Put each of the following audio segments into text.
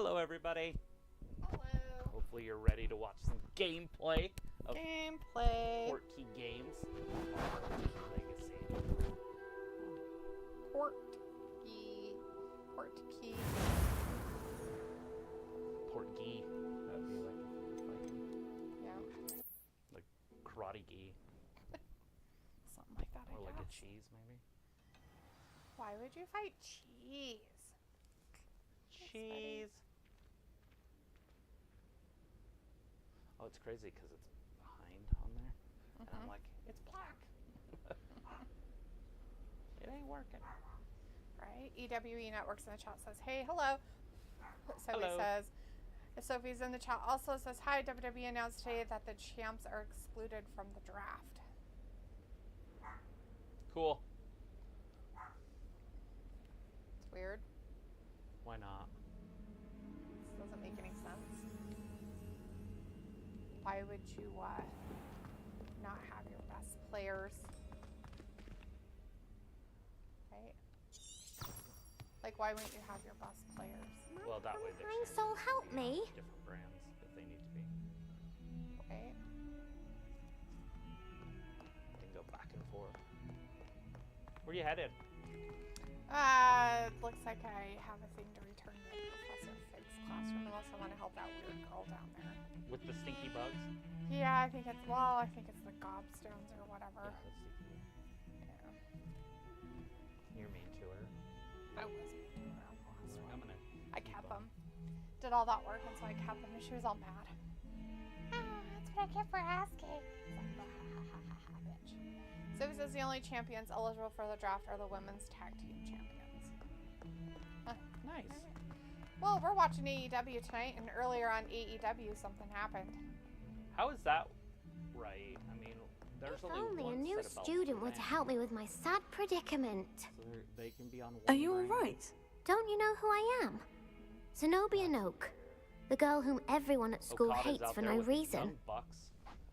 Hello, everybody. Hello. Hopefully you're ready to watch some gameplay of Portkey Games. Legacy. Portkey. Portkey. That'd be like Yeah. like karate gi. Something like that, Or I like a guess. cheese, maybe. Why would you fight cheese? Cheese. Oh, it's crazy because it's behind on there. And I'm like, it's black. It ain't working. Right? EWE Networks in the chat says, hey, hello. Sophie Hello. says, Sophie's in the chat also says, hi, WWE announced today that the champs are excluded from the draft. Cool. It's weird. Why not? This doesn't make any sense. Why would you not have your best players? Right? Like, why wouldn't you have your best players? Well, that way they're Kind soul, help me. different brands if they need to be. Right? They can go back and forth. Where you headed? Looks like I have a thing to return to Professor Fig's classroom unless I want to help that weird girl down there. With the stinky bugs? Yeah, I think it's the gobstones or whatever. Yeah, that's stinky. Yeah. You're mean to her. I was mean to her on the last one. I'm gonna I keep kept on. them. Did all that work, and so I kept them, and she was all mad. That's what I get for asking. It's like, bitch. Sophie says the only champions eligible for the draft are the women's tag team champions. Huh. Nice. Well, we're watching AEW tonight, and earlier on AEW something happened. How is that right? I mean, there's If only only a one new set of student were belts to per help me with my sad predicament. brand, so they can be on one Are you brand. alright? Don't you know who I am? Zenobia Noak, the girl whom everyone at school Okada's hates out for there no with the reason. Young Bucks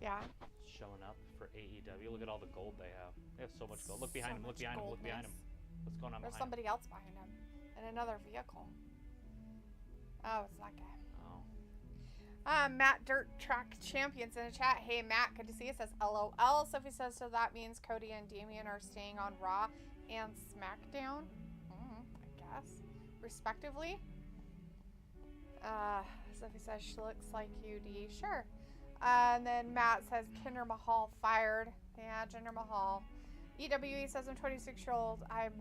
Yeah. showing up for AEW. Look at all the gold they have. They have so much gold. Look behind So him. Look much behind him. Look behind him. goldness. What's going on There's behind somebody else behind him. And another vehicle. Oh, it's that guy. him? Oh. Matt Dirt Track Champions in the chat. Hey, Matt, good to see you. Says LOL. Sophie says, so that means Cody and Damian are staying on Raw and SmackDown? I guess. Respectively. Sophie says, she looks like you, D. Sure. And then Matt says, Jinder Mahal fired. Yeah, Jinder Mahal. EWE says, I'm 26-year-old. I'm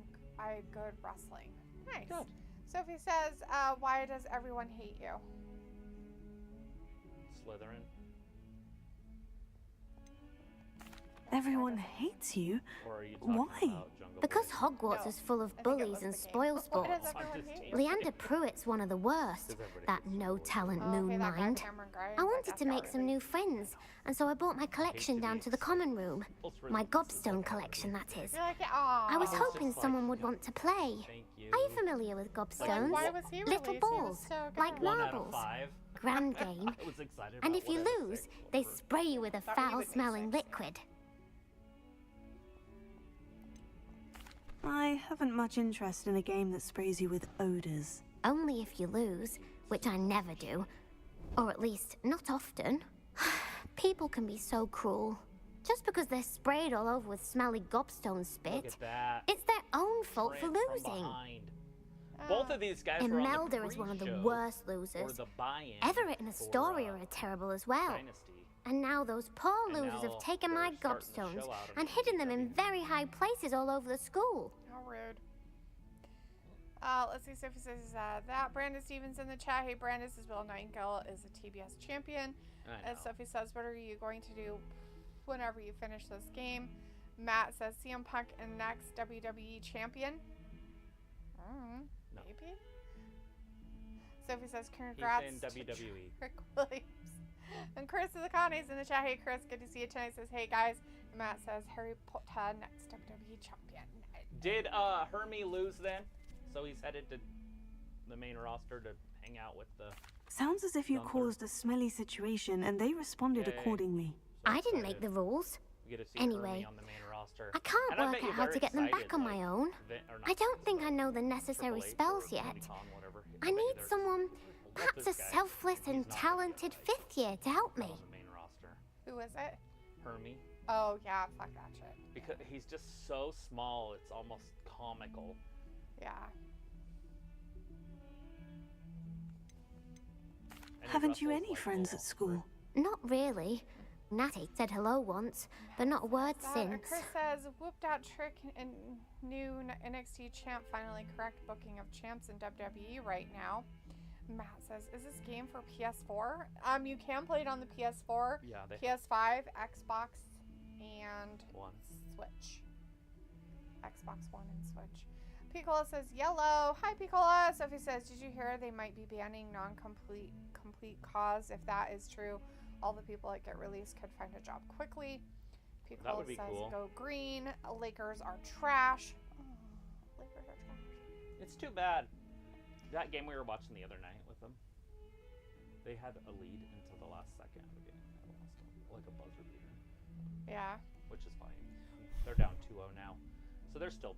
good at wrestling. Nice. Good. Sophie says, why does everyone hate you? Slytherin. Everyone hates you? Or are you talking Why? about Jungle Because Boy? Hogwarts No, is full of I think it bullies was and the game. spoil Why does sports. everyone just hate teasing. you? Leander Pruitt's one of the worst. Because everybody That hates no Jungle Boy. talent Oh, okay, moon that guy mind. Cameron Grimes, I I wanted guess to that make was some it. new friends, and so I bought my collection to down be to the common room. Pulse My rhythms. gobstone collection, that is. You're like, aw. I was it's hoping just like, someone would you know, want to play. Thank you. Are you familiar with Like, gobstones? why was he Little released? He was balls, so good. like 1 out of marbles. 5. Grand game. I was excited And about if you 1 out of lose, 6 they over- spray you with a Thought you would make foul-smelling 6. liquid. I haven't much interest in a game that sprays you with odors. Only if you lose, which I never do. Or at least, not often. People can be so cruel. Just because they're sprayed all over with smelly gobstone Look spit, at that. it's their own fault for Trent from losing. behind. Both of these guys were on the Imelda is one of the pre-show worst or losers. the buy-in Everett and for, Astoria are terrible as well. Dynasty. And now those poor And losers now have taken my they're starting the gobstones show out of and hidden them in AEW. very high places all over the school. How rude. Let's see. Sophie says that Brandon Stevens in the chat. Hey, Brandon, this is Will Nightingale is a TBS champion. I And know. Sophie says, what are you going to do whenever you finish this game? Matt says, CM Punk and next WWE champion. No. Maybe. Sophie says, He's congrats in to WWE. Rick Williams. And Chris of the Connie's in the chat. Hey, Chris, good to see you tonight. Says, hey, guys. And Matt says, Harry Potter, next WWE champion. Did Hermie lose then? So he's headed to the main roster to hang out with the... Sounds as if you Gunther. caused a smelly situation and they responded Yeah, yeah, yeah. accordingly. so I didn't excited. make the rules. We get to see Anyway, Hermie on the main roster. I can't And I work bet out you're how very to get them excited, back on my like, own. or not I don't think I Vince, know the but necessary Triple H or spells yet. Tony Khan, whatever. I bet you need they're someone Perhaps a selfless and talented fifth year to help me. On the main roster. Who is it? Hermie. Oh, yeah, fuck that shit. Because he's just so small, it's almost comical. Yeah. And he Haven't you wrestles any like friends Cole. at school? Not really. Natty said hello once, but not a word since. Chris says, whooped out Trick and new NXT champ, finally correct booking of champs in WWE right now. Matt says, is this game for PS4? You can play it on the PS4, Yeah, they PS5, Xbox, and One. Switch. Xbox One and Switch. Piccola says, yellow. Hi, Piccola. Sophie says, did you hear they might be banning complete cause? If that is true, all the people that get released could find a job quickly. That would Piccola be says, cool. go green. Lakers are trash. Oh, Lakers are trash. It's too bad. That game we were watching the other night with them, they had a lead until the last second of the game. They lost them, like a buzzer beater, Yeah. which is fine. They're down 2-0 now, so there's still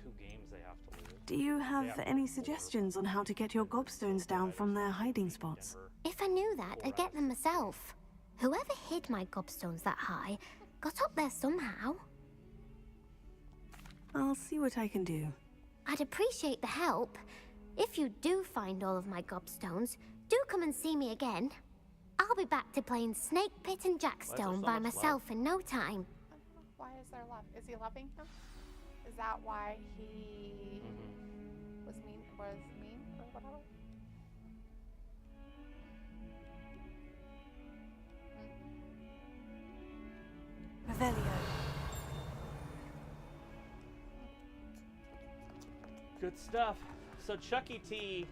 2 games they have to lose. Do you have have any 4. suggestions on how to get your gobstones down from their hiding spots? Denver. If I knew that, I'd get them myself. Whoever hid my gobstones that high got up there somehow. I'll see what I can do. I'd appreciate the help. If you do find all of my gobstones, do come and see me again. I'll be back to playing Snake Pit and Jackstone so by much myself in no time. Why is there love? Is he loving him? Is that why he was mean or whatever? Revelio. Good stuff. So Chucky T.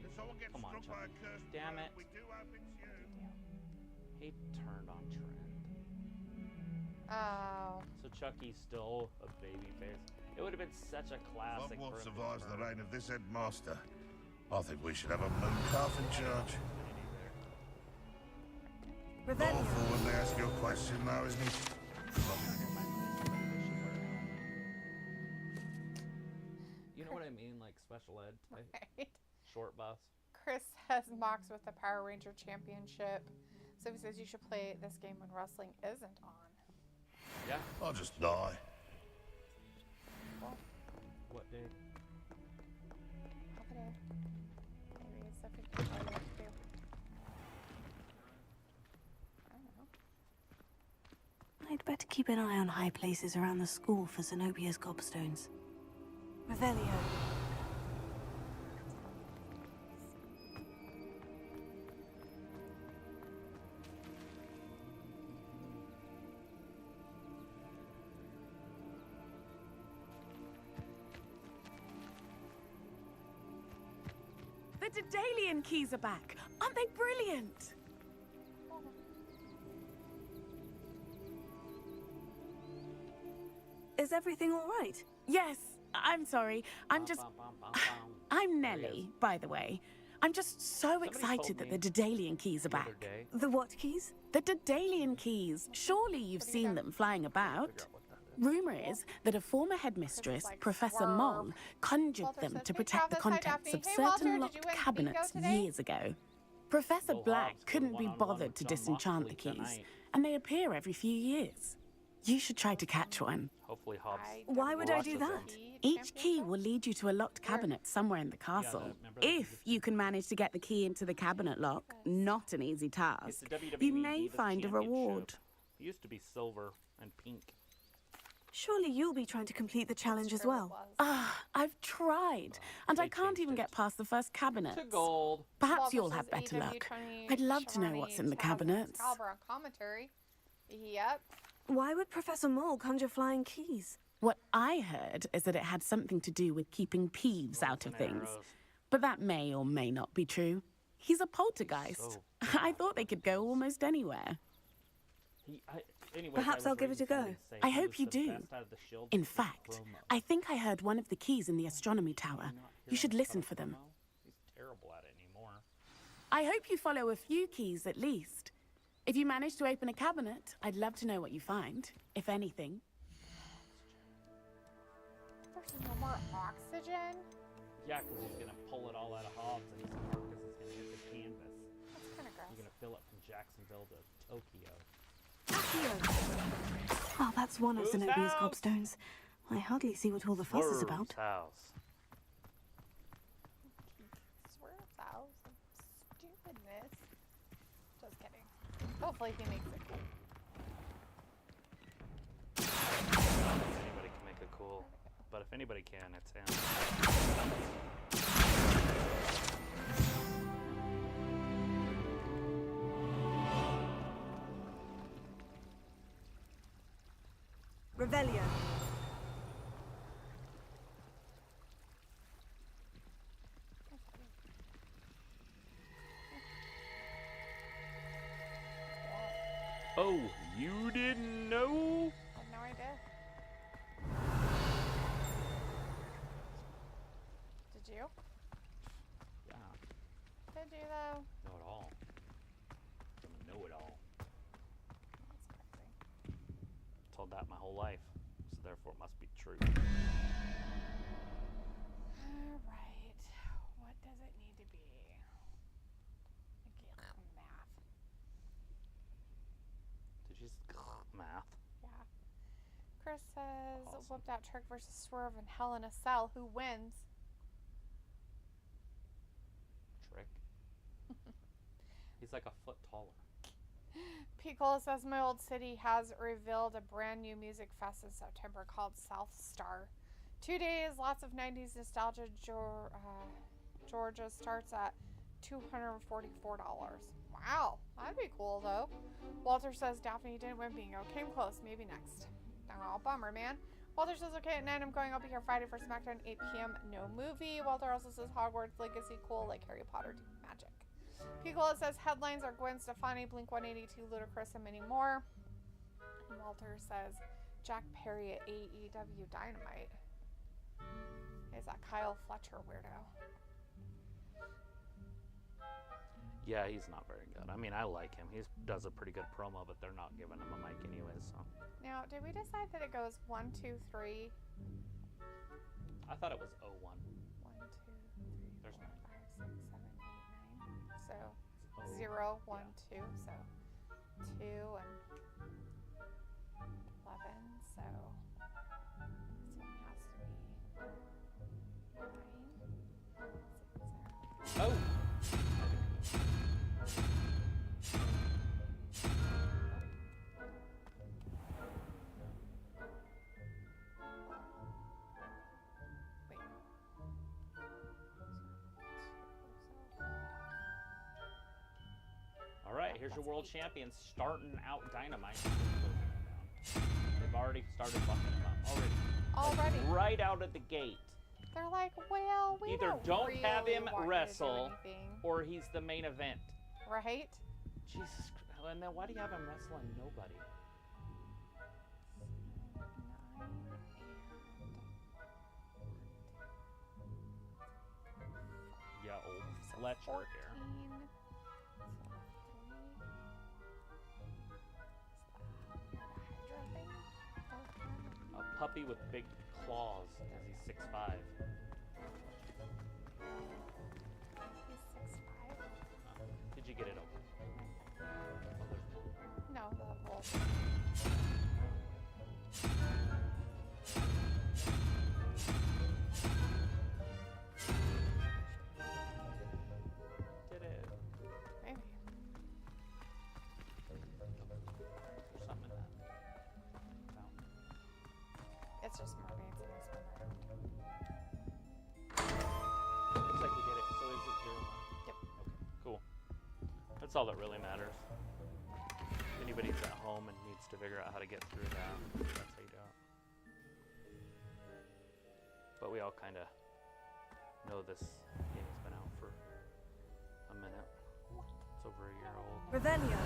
If someone gets Come on, struck by a Chucky. cursed Damn bird, it. we do hope it's you. He turned on Trent. Oh. So Chucky's still a baby face. It would have been such a classic. Love what for him to survives the turn. reign of this headmaster. I think we should have a moon calf in charge. Revelio. Awful when they ask you a question now, isn't it? You know what I mean, like special ed type, Right. short bus. Chris has Mox with the Power Ranger Championship. So he says you should play this game when wrestling isn't on. Yeah. I'll just die. What day? Have it in. Maybe it's something to tell you what to do. I don't know. I'd better keep an eye on high places around the school for Zenobia's gobstones. Revelio. The Daedalian keys are back. Aren't they brilliant? Is everything all right? Yes, I'm sorry. I'm just... Bum, bum, bum, bum, bum. I'm There he Nelly, is. by the way. I'm just so Somebody excited told that the me Daedalian keys are the other back. day. The what keys? The Daedalian keys. Surely you've What do you seen got? them flying about. Figure out what that is. Rumor is that a former headmistress, like Professor swerve. Mole, conjured Walter them says, to "Hey, protect the Travis, hi, contents of Daphne. Hey, Walter, certain did you locked win bingo cabinets today?" years ago. Professor Will Black Hobbs couldn't go be one-on-one bothered with to John disenchant the Moxley keys, tonight. and they appear every few years. You should try to catch one. Hopefully Hobbs. Why would I do watches that? them. Each key will lead you to a locked cabinet somewhere in the castle. remember that If you can manage to get the key into the cabinet lock, not an easy It's task, the WWE you may Divas find a Championship. reward. It used to be silver and pink. Surely you'll be trying to complete the challenge as well. Ah, I've tried, and I They can't changed even it. get past the first cabinet. To gold. Perhaps you'll have better luck. I'd love to know what's in the cabinets. Caliber on commentary. Yep. Why would Professor Mole conjure flying keys? What I heard is that it had something to do with keeping peeves out of and things. arrows. But that may or may not be true. He's a poltergeist. So I thought they could go almost anywhere. Anyways, Perhaps I I'll was give it a reading go. somebody say I he hope was you the do. best out of the Shield In with the fact, promo. I think I heard one of the keys in the astronomy tower. Did you not hear You should him listen cut a for them. promo? He's terrible at it anymore. I hope you follow a few keys at least. If you manage to open a cabinet, I'd love to know what you find, if anything. There's no more oxygen? Yeah, because he's going to pull it all out of Hobbs and his carcass is going to hit the canvas. That's kind of gross. You're going to fill it from Jacksonville to Tokyo. Oh, that's one of Whose Zenobia's house? gobstones. I hardly see what all the fuss is about. House. Swerve's house. Stupidness. Just kidding. Hopefully he makes it cool. Anybody can make it cool. But if anybody can, it's him. Revelio. Oh, you didn't know? I have no idea. Did you? Yeah, Did you though? know it all. I'm a know-it-all. That's crazy. Told that my whole life, so therefore it must be true. Alright. What does it need to be? Math. Did you just math? Yeah. Chris says Awesome. whipped out Trick versus Swerve in Hell in a Cell. Who wins? Trick. He's like a foot taller. Piccolo says my old city has revealed a brand new music fest in September called South Star. 2 days, lots of 90s nostalgia. Georgia starts at $244. Wow, that'd be cool though. Walter says Daphne didn't win bingo. Came close, maybe next. Oh, bummer, man. Walter says okay at 9. I'm going. I'll be here Friday for SmackDown 8 p.m. No movie. Walter also says Hogwarts Legacy cool like Harry Potter magic. Piccolo says headlines are Gwen Stefani, Blink 182, Ludacris, and many more. And Walter says Jack Perry at AEW Dynamite. Is that Kyle Fletcher weirdo? Yeah, he's not very good. I mean, I like him. He does a pretty good promo, but they're not giving him a mic anyways, so. Now, did we decide that it goes 1, 2, 3? I thought it was 0-1. 1, 2, 3, There's 4, 5, 6, 7, 8, 9. So Oh, 0, 1, yeah. 2. So 2 and 11. So this one has to be 9. 6, 0. Oh! Wait. All right, here's your world champions starting out Dynamite. They've already started bucking him up. Already. Already. Right out of the gate. They're like, well, we Either don't don't have really him want you to do wrestle, anything. or he's the main event. Right? Jesus Christ. And then why do you have him wrestling nobody? 9 Yeah, old and Fletcher 14. here. A puppy with big claws because he's 6'5". He's 6'5". Did you get it open? Oh, there's one. No, the wolf. Did it? Maybe. There's something in that fountain. It's just mermaids and they spin around. Looks like you did it. So is it 0-1? Yep. Okay, cool. That's all that really matters. If anybody's at home and needs to figure out how to get through that, that's how you do it. But we all kind of know this game's been out for a minute. It's over a year old. Revelio.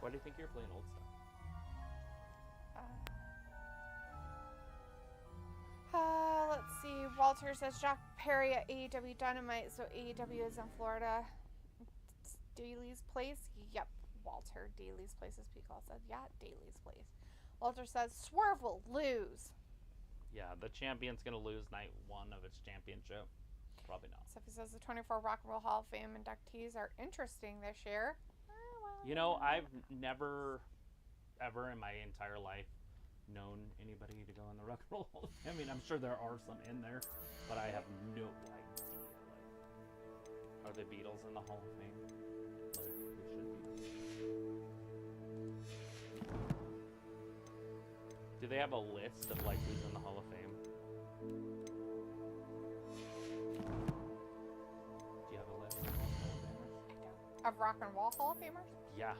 Why do you think you're playing old stuff? Let's see. Walter says Jack Perry at AEW Dynamite. So AEW is in Florida. It's Daly's Place. Yep. Walter. Daly's Place, as Pico said. Yeah, Daly's Place. Walter says Swerve will lose. Yeah, the champion's going to lose night 1 of its championship. Probably not. Sophie says the 24 Rock and Roll Hall of Fame inductees are interesting this year. You know, I've never, ever in my entire life known anybody to go in the Rock and Roll Hall of Fame. I mean, I'm sure there are some in there, but I have no idea. Like, are the Beatles in the Hall of Fame? Like, they should be. Do they have a list of, like, who's in the Hall of Fame? Do you have a list of Hall of Famers? Of Rock and Roll Hall of Famers? Yeah.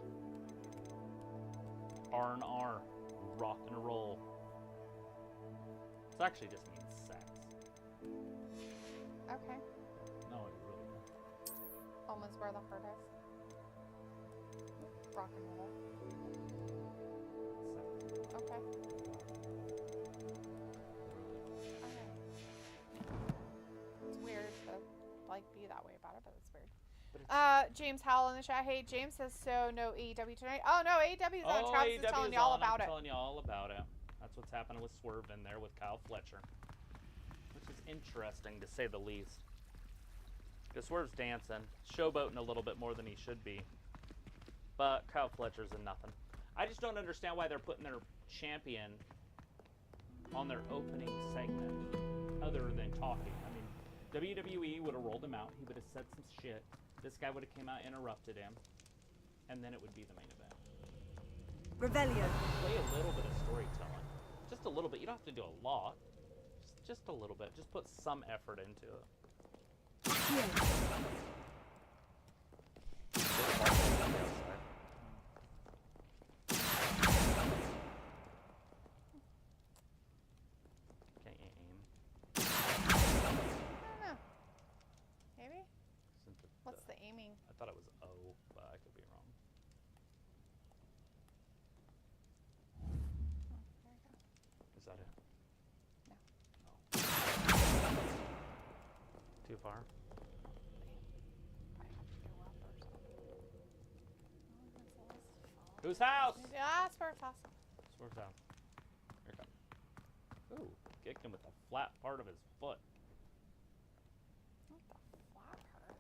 R&R. Rock and roll. It actually just means sex. Okay. No, it really doesn't. Home is where the heart is. Rock and roll. Sex. Okay. Alright. It's weird to like be that way about it, but it's weird. James Howell in the chat. Hey, James says so. No AEW tonight. Oh no, AEW's on. Travis is telling you all about it. Telling you all about it. That's what's happening with Swerve in there with Kyle Fletcher, which is interesting to say the least. Because Swerve's dancing, showboating a little bit more than he should be, but Kyle Fletcher's in nothing. I just don't understand why they're putting their champion on their opening segment, other than talking. I mean, WWE would have rolled him out. He would have said some shit. This guy would have came out, interrupted him, and then it would be the main event. Revelio. Play a little bit of storytelling. Just a little bit. You don't have to do a lot. Just a little bit. Just put some effort into it. Can't you aim? I don't know. Maybe? What's the aiming? I thought it was O, but I could be wrong. Oh, there you go. Is that it? No. Oh. Too far? Probably have to go up or something. Oh, Whose house? yeah, it's Swerve's house. Swerve's house. Here it comes. Ooh, kicked him with the flat part of his foot. Not the flat part.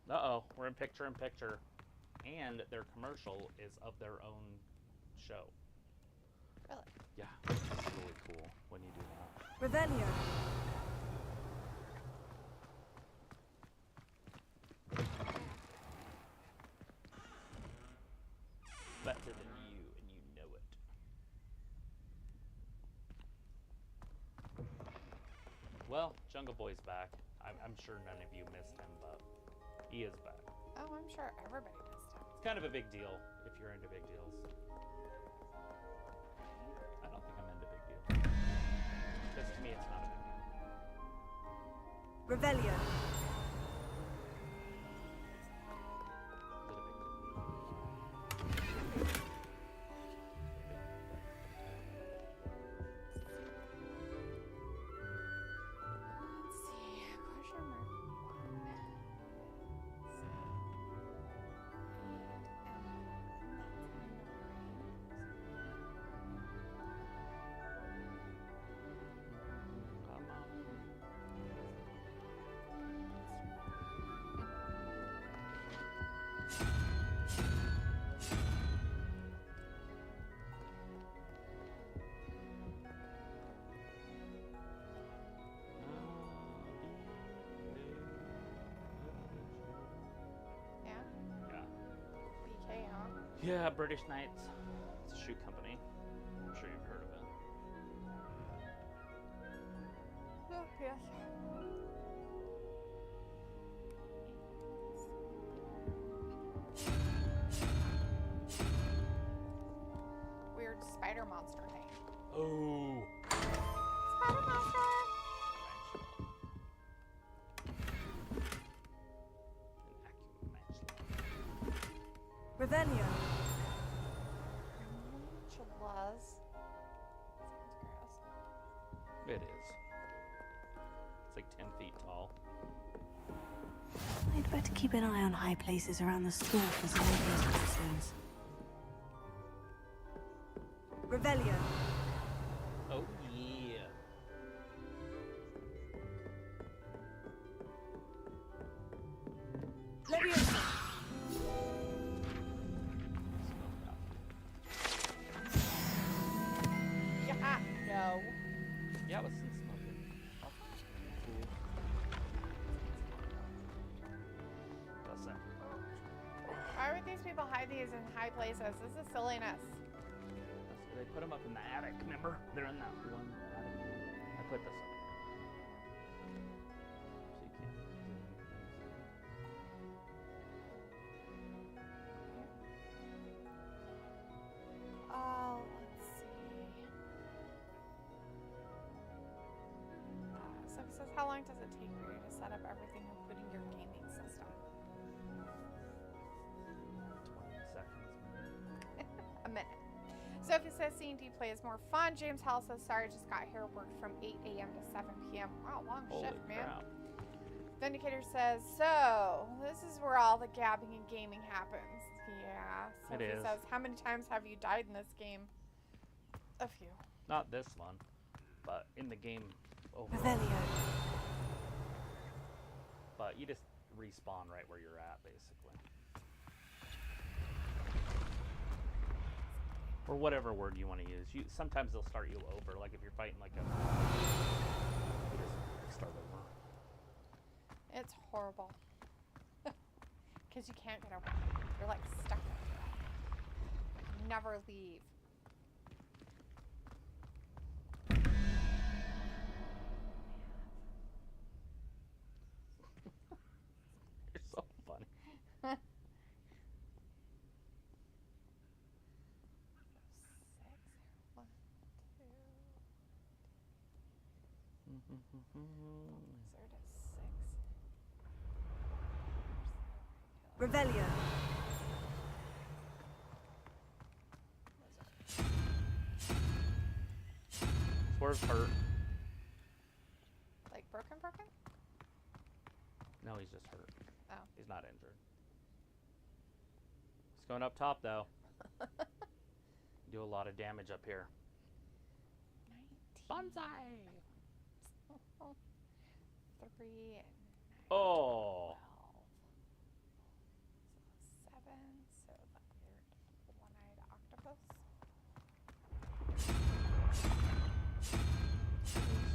Uh-oh, we're in picture-in-picture. And their commercial is of their own show. Really? Yeah, it's really cool when you do that. Revelio. Better than you, and you know it. Well, Jungle Boy's back. I'm sure none of you missed him, but he is back. Oh, I'm sure everybody missed him. It's kind of a big deal if you're into big deals. I don't think I'm into big deals. Because to me, it's not a big deal. Revelio. Let's see. Question mark 1. Yeah? Yeah. BK, huh? Yeah, British Knights. It's a shoe company. I'm sure you've heard of it. Oh, yes. Weird spider monster thing. Oh. Spider monster! Revelio. Tarantulas. Sounds gross. It is. It's like 10 feet tall. I'd better keep an eye on high places around the school for some obvious stones. Revelio. Oh, yeah. Leviosa. Yeah, no. Yeah, it was some smoking. Listen. Why would these people hide these in high places? This is silliness. They put them up in the attic, remember? They're in that one attic. I put this up. So you can't do Oh, let's see. So it says, how long does it take for you to set up everything, including your gaming system? 20 seconds. A minute. Sophie says C&D play is more fun. James Hall says, sorry, just got here, worked from 8 a.m. to 7 p.m. Wow, long Holy shift, man. crap. Vindicator says, so, this is where all the gabbing and gaming happens. Yeah. Sophie is. says, how many times have you died in this game? A few. Not this one, but in the game overall. Revelio. But you just respawn right where you're at, basically. Or whatever word you want to use. Sometimes they'll start you over, like if you're fighting like a... You just start over. It's horrible. Because you can't get over. You're like stuck there. You never leave. You're so funny. Third is 6. Revelio. Swerve's hurt. Like broken? No, he's just hurt. Oh. He's not injured. He's going up top, though. Do a lot of damage up here. 19. Bonsai! 3 and 9. Oh! 12. So 7. So that weird one-eyed octopus.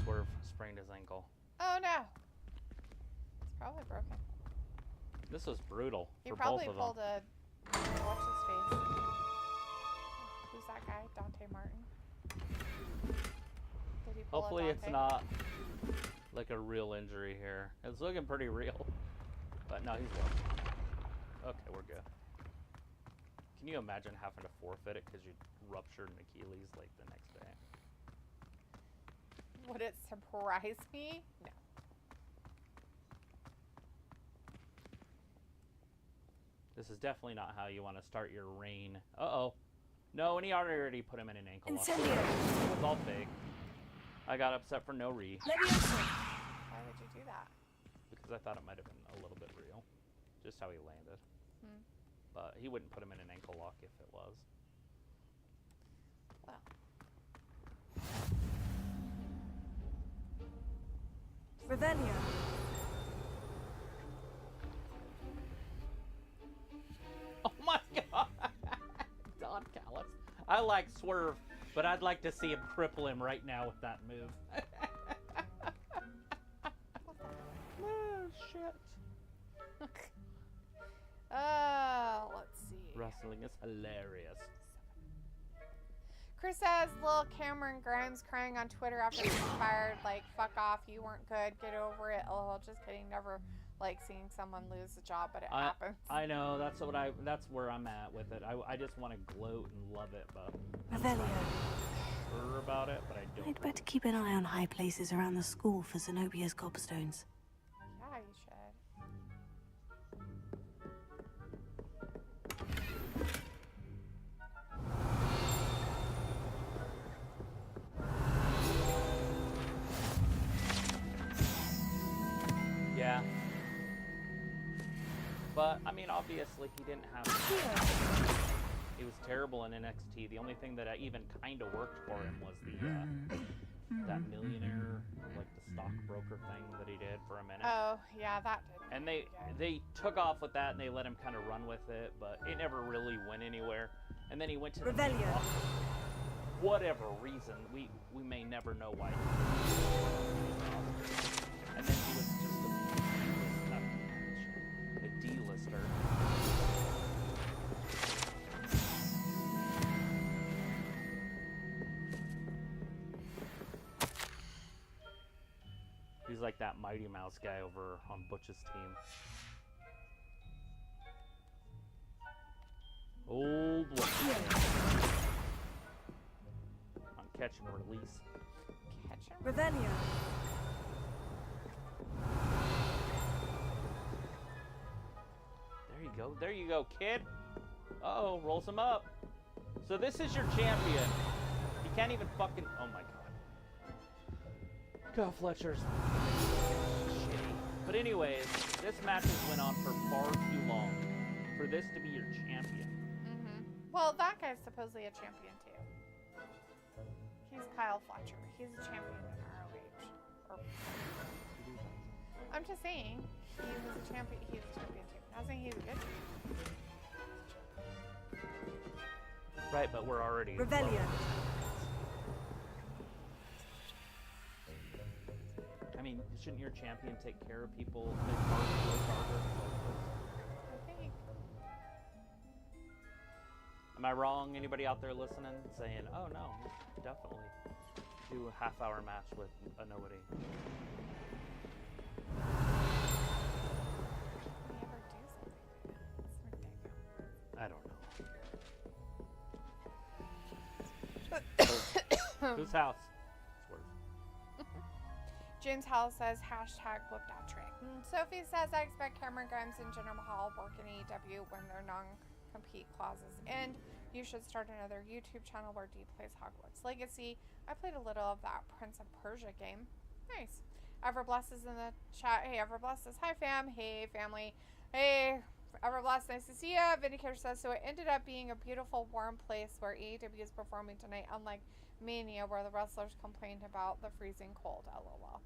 Swerve sprained his ankle. Oh no! It's probably broken. This was brutal He for probably both of pulled them. what's his face? Who's that guy? Dante Martin. Did he pull a Hopefully it's Dante? not like a real injury here. It's looking pretty real. But no, he's well. Okay, we're good. Can you imagine having to forfeit it because you ruptured an Achilles like the next day? Would it surprise me? No. This is definitely not how you want to start your reign. Uh-oh. No, and he already put him in an ankle lock. Incendio. It was all fake. I got upset for no reason. Leviosa. Why would you do that? Because I thought it might have been a little bit real. Just how he landed. Hmm. But he wouldn't put him in an ankle lock if it was. Well. Revelio. Oh my god! Don Callis. I like Swerve, but I'd like to see him cripple him right now with that move. Oh, shit. Let's see. Wrestling is hilarious. Chris says, little Cameron Grimes crying on Twitter after being fired. Like, fuck off, you weren't good, get over it. Oh, just kidding. Never like seeing someone lose a job, but it happens. I know, that's where I'm at with it. I just want to gloat and love it, but I'm Revelio. not sure about it, but I don't. I'd better keep an eye on high places around the school for Zenobia's gobstones. Yeah, you should. Yeah. But I mean, obviously he didn't have He was terrible in NXT. The only thing that even kind of worked for him was the that millionaire, like the stockbroker thing that he did for a minute. Oh, yeah, that did. And they took off with that and they let him kind of run with it, but it never really went anywhere. And then he went to the main roster. Whatever reason, we may never know why. And then he was just a D-lister. He's like that Mighty Mouse guy over on Butch's team. Old one. On catch and release. Catch him? Revelio. There you go. There you go, kid. Uh-oh, rolls him up. So this is your champion. He can't even fucking... Oh, my God. God, Fletcher's shitty. But anyways, this match has went on for far too long for this to be your champion. Well, that guy's supposedly a champion, too. He's Kyle Fletcher. He's a champion in ROH. I'm just saying, he was a champion. He's a champion, too. I'm not saying he's a good champion. Right, but we're already... Revelio. I mean, shouldn't your champion take care of people? I think. Am I wrong? Anybody out there listening saying, oh no, definitely do a half-hour match with a nobody? Can we ever do something like that? It's ridiculous. I don't know. Whose house? James Howell says, hashtag whip that trick. Sophie says, I expect Cameron Grimes and Jinder Mahal work in AEW when their non-compete clauses end. You should start another YouTube channel where D plays Hogwarts Legacy. I played a little of that Prince of Persia game. Nice. Everbless is in the chat. Hey, Everbless says, hi fam. Hey, family. Hey, Everbless, nice to see ya. Vindicator says, so it ended up being a beautiful, warm place where AEW is performing tonight, unlike Mania, where the wrestlers complained about the freezing cold. LOL.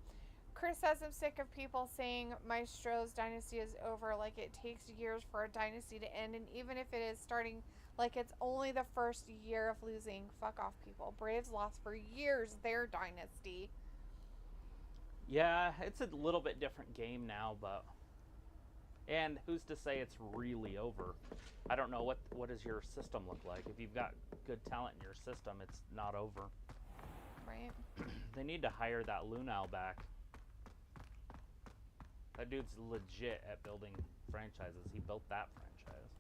Chris says, I'm sick of people saying Maestro's dynasty is over, like it takes years for a dynasty to end, and even if it is starting, like it's only the first year of losing. Fuck off, people. Braves lost for years their dynasty. Yeah, it's a little bit different game now, but... And who's to say it's really over? I don't know, what does your system look like? If you've got good talent in your system, it's not over. Right. They need to hire that Lunau back. That dude's legit at building franchises. He built that franchise.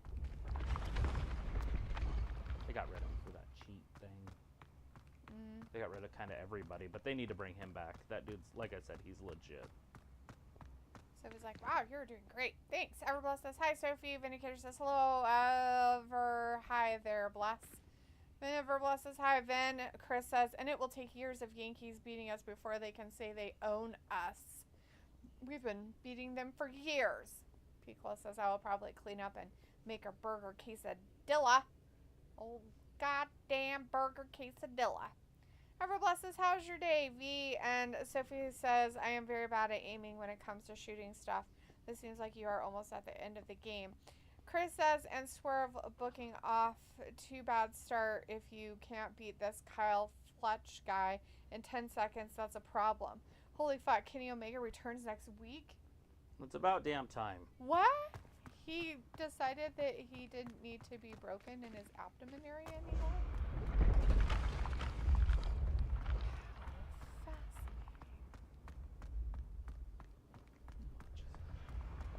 They got rid of him for that cheat thing. They got rid of kind of everybody, but they need to bring him back. That dude's, like I said, he's legit. Sophie's like, wow, you're doing great. Thanks. Everbless says, hi, Sophie. Vindicator says, hello. Hi there, Bless. Everbless says, hi, Vin. Chris says, and it will take years of Yankees beating us before they can say they own us. We've been beating them for years. Picola says, I will probably clean up and make a burger quesadilla. Oh, goddamn burger quesadilla. Everbless says, how's your day, V? And Sophie says, I am very bad at aiming when it comes to shooting stuff. This seems like you are almost at the end of the game. Chris says, and Swerve booking off. Too bad start if you can't beat this Kyle Fletch guy in 10 seconds. That's a problem. Holy fuck, Kenny Omega returns next week? It's about damn time. What? He decided that he didn't need to be broken in his abdomen area anymore?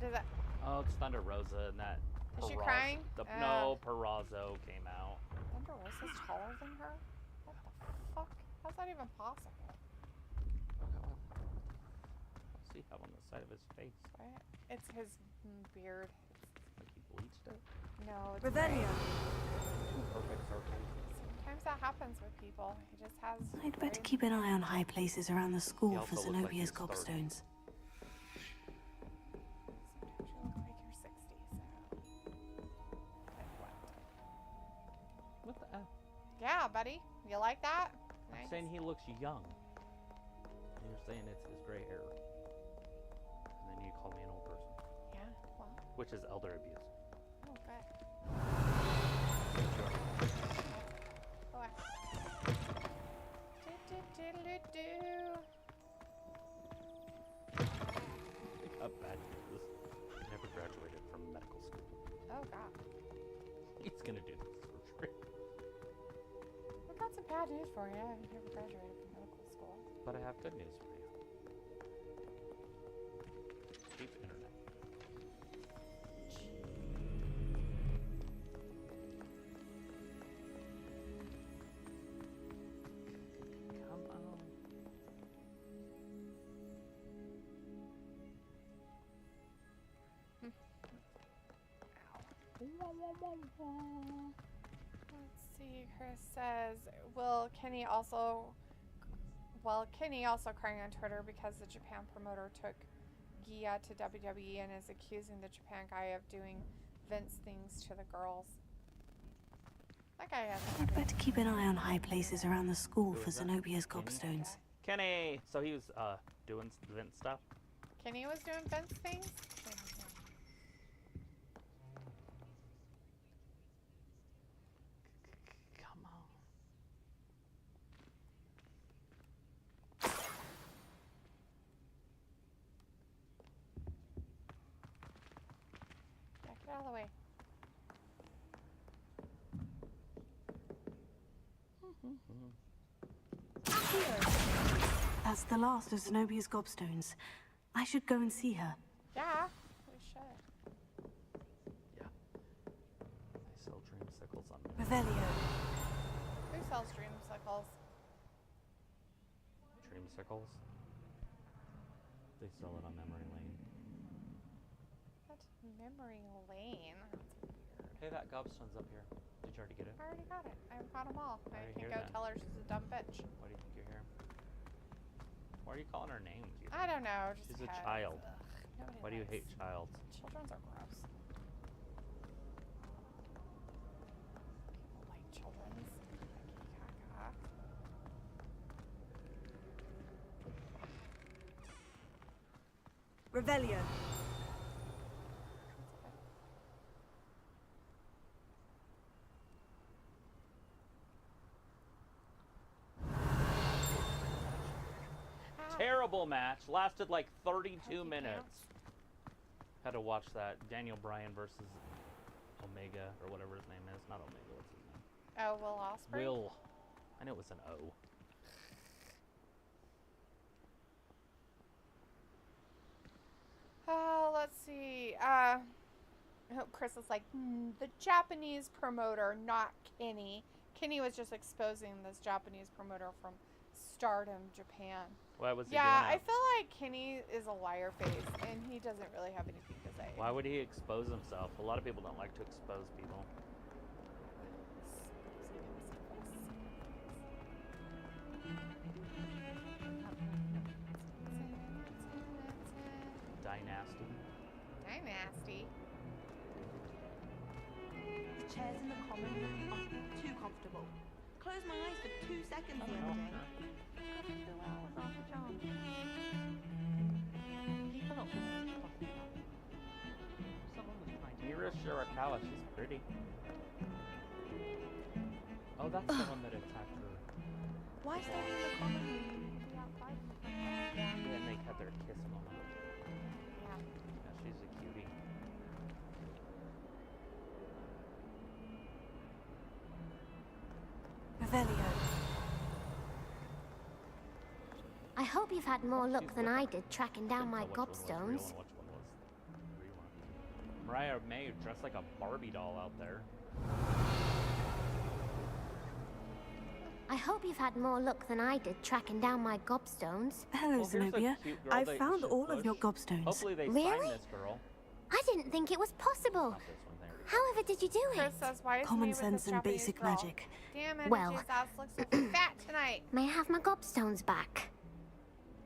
Does that? Oh, it's Thunder Rosa and that. Is she crying? No, Perazo came out. Thunder Rosa's taller than her? What the fuck? How's that even possible? What's he have on the side of his face? What? It's his beard. Like he bleached it? No, it's Revelio. Perfect circle. Sometimes that happens with people. He just has... I'd better keep an eye on high places around the school He for also looked like Zenobia's he's 30. gobstones. Sometimes you look like you're 60, so... Like what? Yeah, buddy. You like that? I'm Nice. saying he looks young. And you're saying it's his gray hair. And then you call me an old person. Yeah, well, Which is elder abuse. oh, good. Sure. Go ahead. Do. Got bad news. Never graduated from medical school. Oh, God. He's gonna do this surgery. We've got some bad news for you. You never graduated from medical school. But I have good news for you. Cheap internet. Come on. Let's see. Chris says, Kenny also crying on Twitter because the Japan promoter took Gia to WWE and is accusing the Japan guy of doing Vince things to the girls. That guy has I'd better keep an eye on high places around the school Who for is that? Zenobia's Kenny? gobstones. Kenny! So he was doing Vince stuff? Kenny was doing Vince things? Come on. Yeah, get out of the way. That's the last of Zenobia's gobstones. I should go and see her. Yeah, we should. Yeah. I sell dreamsicles on me. Revelio. Who sells dreamsicles? Dreamsicles? They sell it on memory lane. That's memory lane. That's weird. Hey, that gobstone's up here. Did you already get it? I already got it. I've got them all. I I hear can go that. tell her she's a dumb bitch. Why do you think you're here? Why are you calling her names? You I don't know. Just She's a because. child. Ugh, nobody Why do you hate likes- childs? Children's are gross. People like children's. Caca. Revelio. Terrible match. Lasted like 32 Hockey minutes. pants. Had to watch that. Daniel Bryan versus Omega, or whatever his name is. Not Omega, what's his name? Oh, Will Ospreay? Will. I knew it was an O. Let's see. Chris is like, the Japanese promoter, not Kenny. Kenny was just exposing this Japanese promoter from Stardom Japan. Why was he Yeah, doing I it? feel like Kenny is a liar face, and he doesn't really have anything to say. Why would he expose himself? A lot of people don't like to expose people. Dynasty. Dynasty. The chairs in the common room are too comfortable. Closed my eyes for 2 seconds the other day. Got 2 hours after charm. People are always talking about it. Someone was trying to... Mira Shirakawa, she's pretty. Oh, that's the one that attacked her. Why stay in the common room? Outside. Yeah, and they had their kiss moment. Yeah. Yeah, she's a cutie. Revelio. I hope you've had more luck than I did tracking down my Couldn't tell which one was real gobstones. and which one was rerun. Mariah May dressed like a Barbie doll out there. I hope you've had more luck than I did tracking down my gobstones. Hello, Well, here's a Zenobia. cute girl I've they found should all of your push. gobstones. Hopefully they sign Really? this girl. I didn't think it was possible. Not this one there. However did you do it? Chris says, why is Common he with sense this and Japanese basic girl? magic. Damn it, Well. his ass looks so fat tonight. May I have my gobstones back?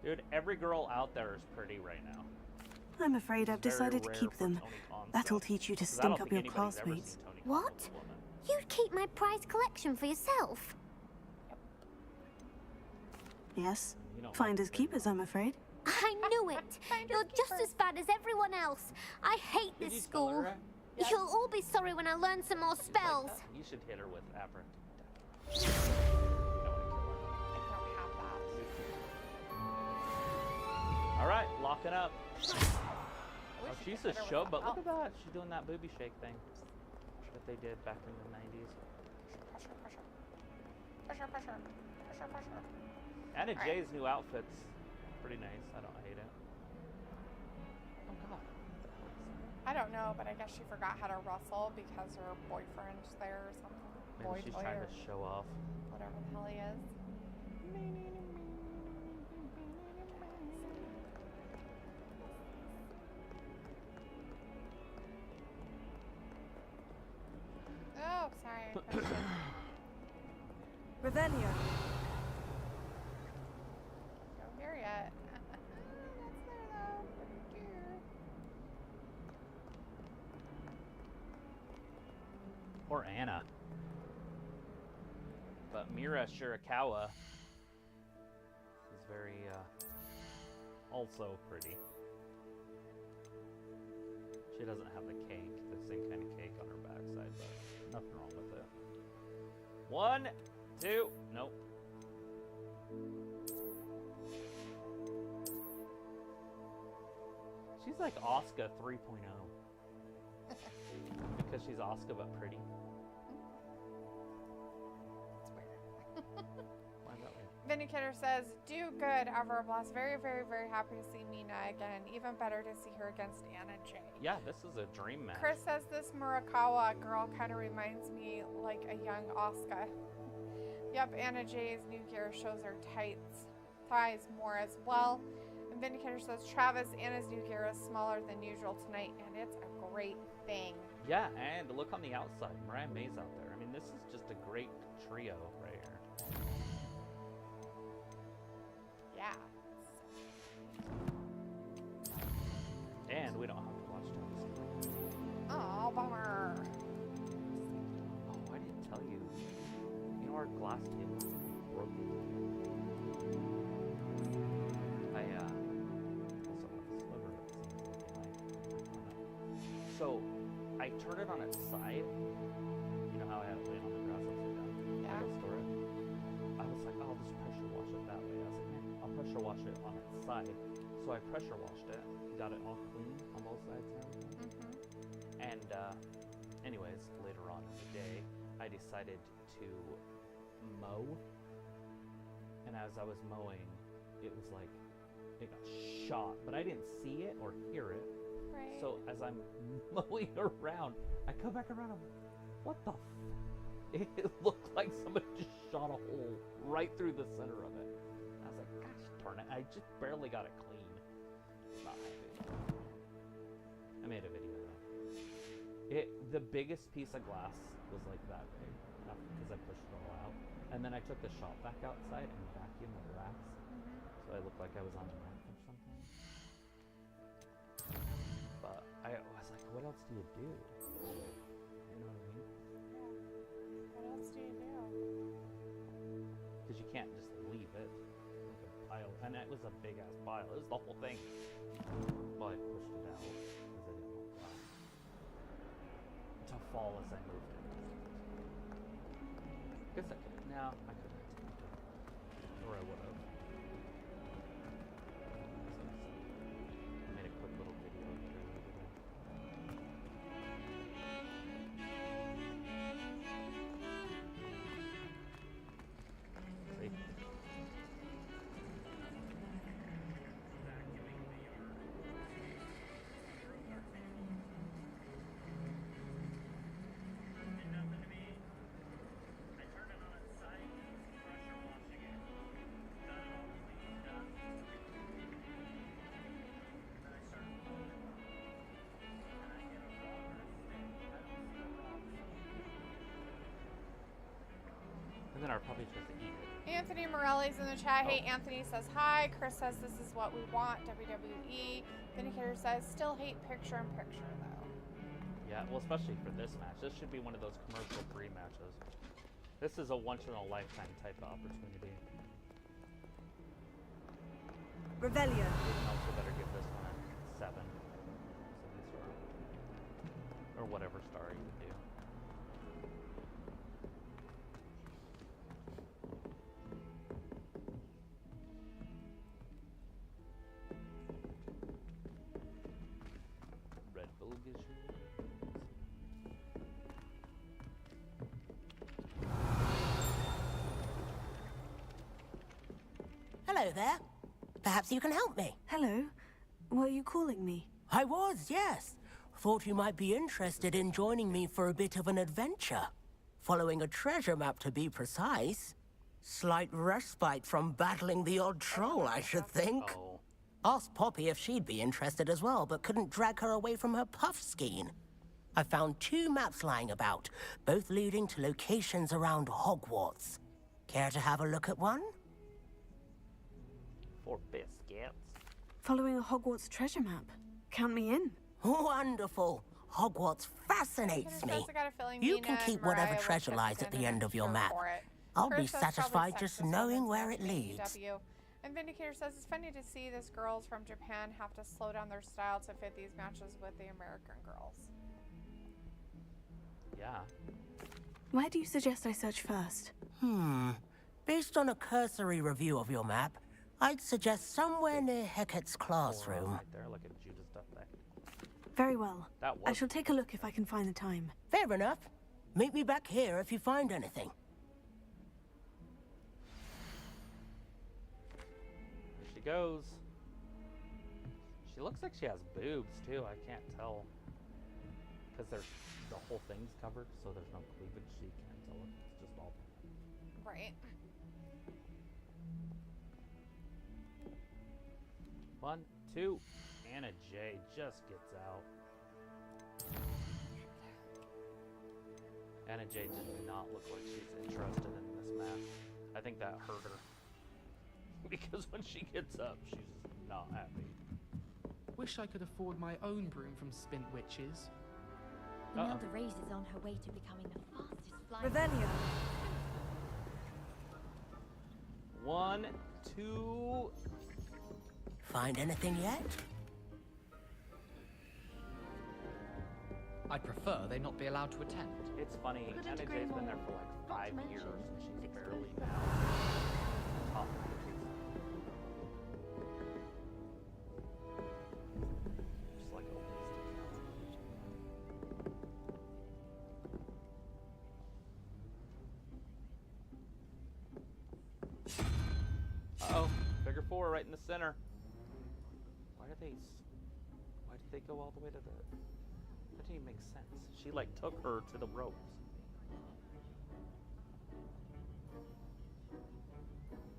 Dude, every girl out there is pretty right now. I'm afraid I've It's very decided to rare keep for them. Tony Khan That'll stuff, teach you to 'cause I don't stink up think your anybody's ever classmates. seen Tony Khan What? with a woman. You'd keep my prized collection for yourself. Yes. You don't Finders like to say keepers, no. I'm afraid. I knew it. You're just as bad as everyone else. I hate Did this you tell her school. that? You'll all be sorry when I learn some more spells. Like that? You should hit her with abracadabra. I don't have that. All right, locking up. I wish Oh, you she's could a hit her with showboat. that Look at belt. that. She's doing that booby shake thing that they did back in the 90s. Pressure, pressure. Pressure, pressure. Pressure, pressure. Anna All right. Jay's new outfit's pretty nice. I don't hate it. Oh god. I don't know, but I guess she forgot how to wrestle because her boyfriend's there or something. Maybe she's Boy trying or to show off. whatever the hell he is. Oh, sorry. I pushed it. Revelio. Don't hear yet. That's there though. Pretty cute. Poor Anna. But Mira Shirakawa is very, also pretty. She doesn't have the cake, the same kind of cake on her backside, but nothing wrong with it. 1, 2, nope. She's like Asuka 3.0. Because she's Asuka but pretty. It's weird. Why is that weird? Vindicator says, do good, Everblast. Very, very, very happy to see Mina again. Even better to see her against Anna Jay. Yeah, this is a dream match. Chris says this Murakawa girl kind of reminds me like a young Asuka. Yep, Anna Jay's new gear shows her thighs more as well. And Vindicator says, Travis, Anna's new gear is smaller than usual tonight, and it's a great thing. Yeah, and look on the outside. Mariah May's out there. I mean, this is just a great trio right here. Yeah. And we don't have to watch Dustin. Oh, bummer. Oh, I didn't tell you. You know our glass table is broken. I also have a sliver. It seems like so I turned it on its side. You know how I had it laying on the grass upside down? Yeah. I store it. I was like, oh, I'll just pressure wash it that way. I was like, man, I'll pressure wash it on its side. So I pressure washed it, got it all clean on both sides and everything. And anyways, later on in the day, I decided to mow. And as I was mowing, it was like, it got shot, but I didn't see it or hear it. Right. So as I'm mowing around, I come back around, I'm like, what the It looked like somebody just shot a hole right through the center of it. I was like, gosh darn it, I just barely got it clean. Not happy. I made a video though. The biggest piece of glass was like that big, because I pushed it all out. And then I took the shop vac outside and vacuumed the racks. So I looked like I was on a meth or something. But I was like, what else do you do? You know what I mean? What else do you do? Because you can't just leave it like a pile. And it was a big ass pile. It was the whole thing. Well, I pushed it out because I didn't want that to fall as I moved it. Guess I could. No, I couldn't. Or I would have. I made a quick little video of it. See? And then our puppy tries to eat it. Anthony Morelli's in the chat. Hey, Oh. Anthony says hi. Chris says this is what we want. WWE. Vindicator says still hate picture in picture though. Yeah, well, especially for this match. This should be one of those commercial-free matches. This is a once-in-a-lifetime type of opportunity. Revelio. Even also better give this one a 7. Or whatever star you would do. Red Bull gives you. Hello there. Perhaps you can help me. Hello. Were you calling me? I was, yes. Thought you might be interested in joining me for a bit of an adventure. Following a treasure map, to be precise. Slight respite from battling the odd troll, I should think. Oh. Asked Poppy if she'd be interested as well, but couldn't drag her away from her puff skein. I found 2 maps lying about, both leading to locations around Hogwarts. Care to have a look at one? 4 biscuits. Following a Hogwarts treasure map. Count me in. Wonderful. Hogwarts fascinates me. You can keep whatever treasure lies at the end of your map. I'll be satisfied just knowing where it leads. And Vindicator says it's funny to see this girls from Japan have to slow down their style to fit these matches with the American girls. Yeah. Where do you suggest I search first? Based on a cursory review of your map, I'd suggest somewhere near Hecat's classroom. Right there, look at Judah's stuff back. Very well. That was I shall take a look if I can find the time. Fair enough. Meet me back here if you find anything. Here she goes. She looks like she has boobs too. I can't tell because there's the whole thing's covered, so there's no cleavage, so you can't tell if it's just all. Right. 1, 2. Anna Jay just gets out. Anna Jay did not look like she's interested in this match. I think that hurt her. Because when she gets up, she's not happy. Wish I could afford my own broom from Spint Witches. Another race is on her way to becoming the fastest flying. Revelio. 1, 2. Find anything yet? I'd prefer they not be allowed to attend. It's funny, Couldn't Anna agree Jay's been there more. for like 5 Not to years, mention, and she's it's barely exclusive. now top matches. Just like always. Uh-oh, figure 4 right in the center. Why did they go all the way to the... That didn't even make sense. She like took her to the ropes.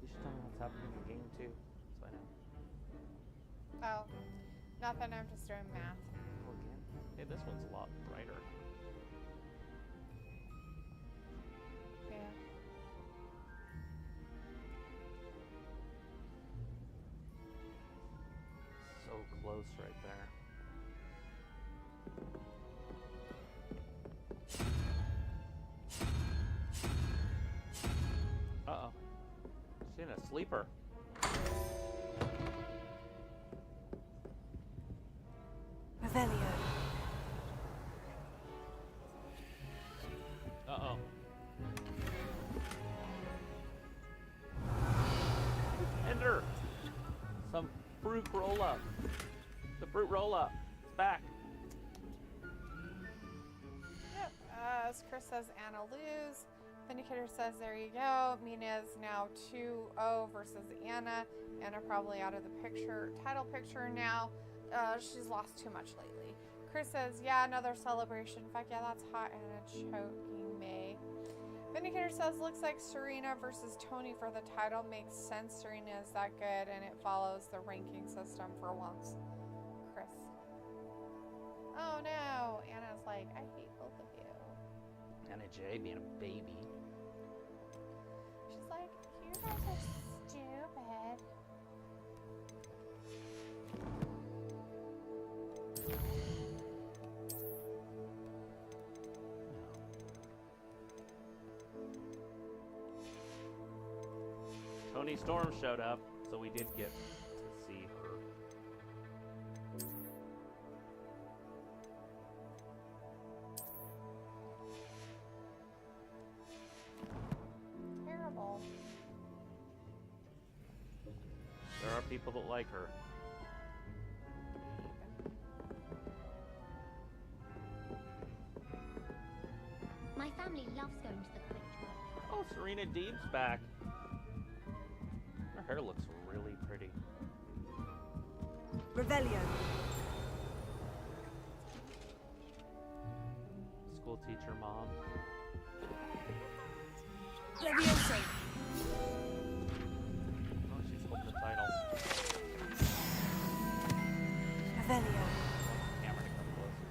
You should tell me what's happening in game 2, so I know. Oh, nothing. I'm just doing math. Oh, again? Hey, this one's a lot brighter. Yeah. So close right there. Uh-oh. She's in a sleeper. Revelio. Uh-oh. Ender! Some fruit roll-up. The fruit roll-up. It's back. Yep. As Chris says, Anna lose. Vindicator says, there you go. Mina's now 2-0 versus Anna. Anna probably out of the picture, title picture now. She's lost too much lately. Chris says, yeah, another celebration. Fuck yeah, that's hot. Anna choking me. Vindicator says, looks like Serena versus Tony for the title makes sense. Serena is that good, and it follows the ranking system for once. Chris. Oh no. Anna's like, I hate both of you. Anna Jay being a baby. She's like, you guys are stupid. Toni Storm showed up, so we did get to see her. Terrible. There are people that like her. My family loves going to the quick draw. Oh, Serena Deeb's back. Her hair looks really pretty. Revelio. School teacher mom. Levioso. Oh, she's holding the title. Revelio. Camera to come closer.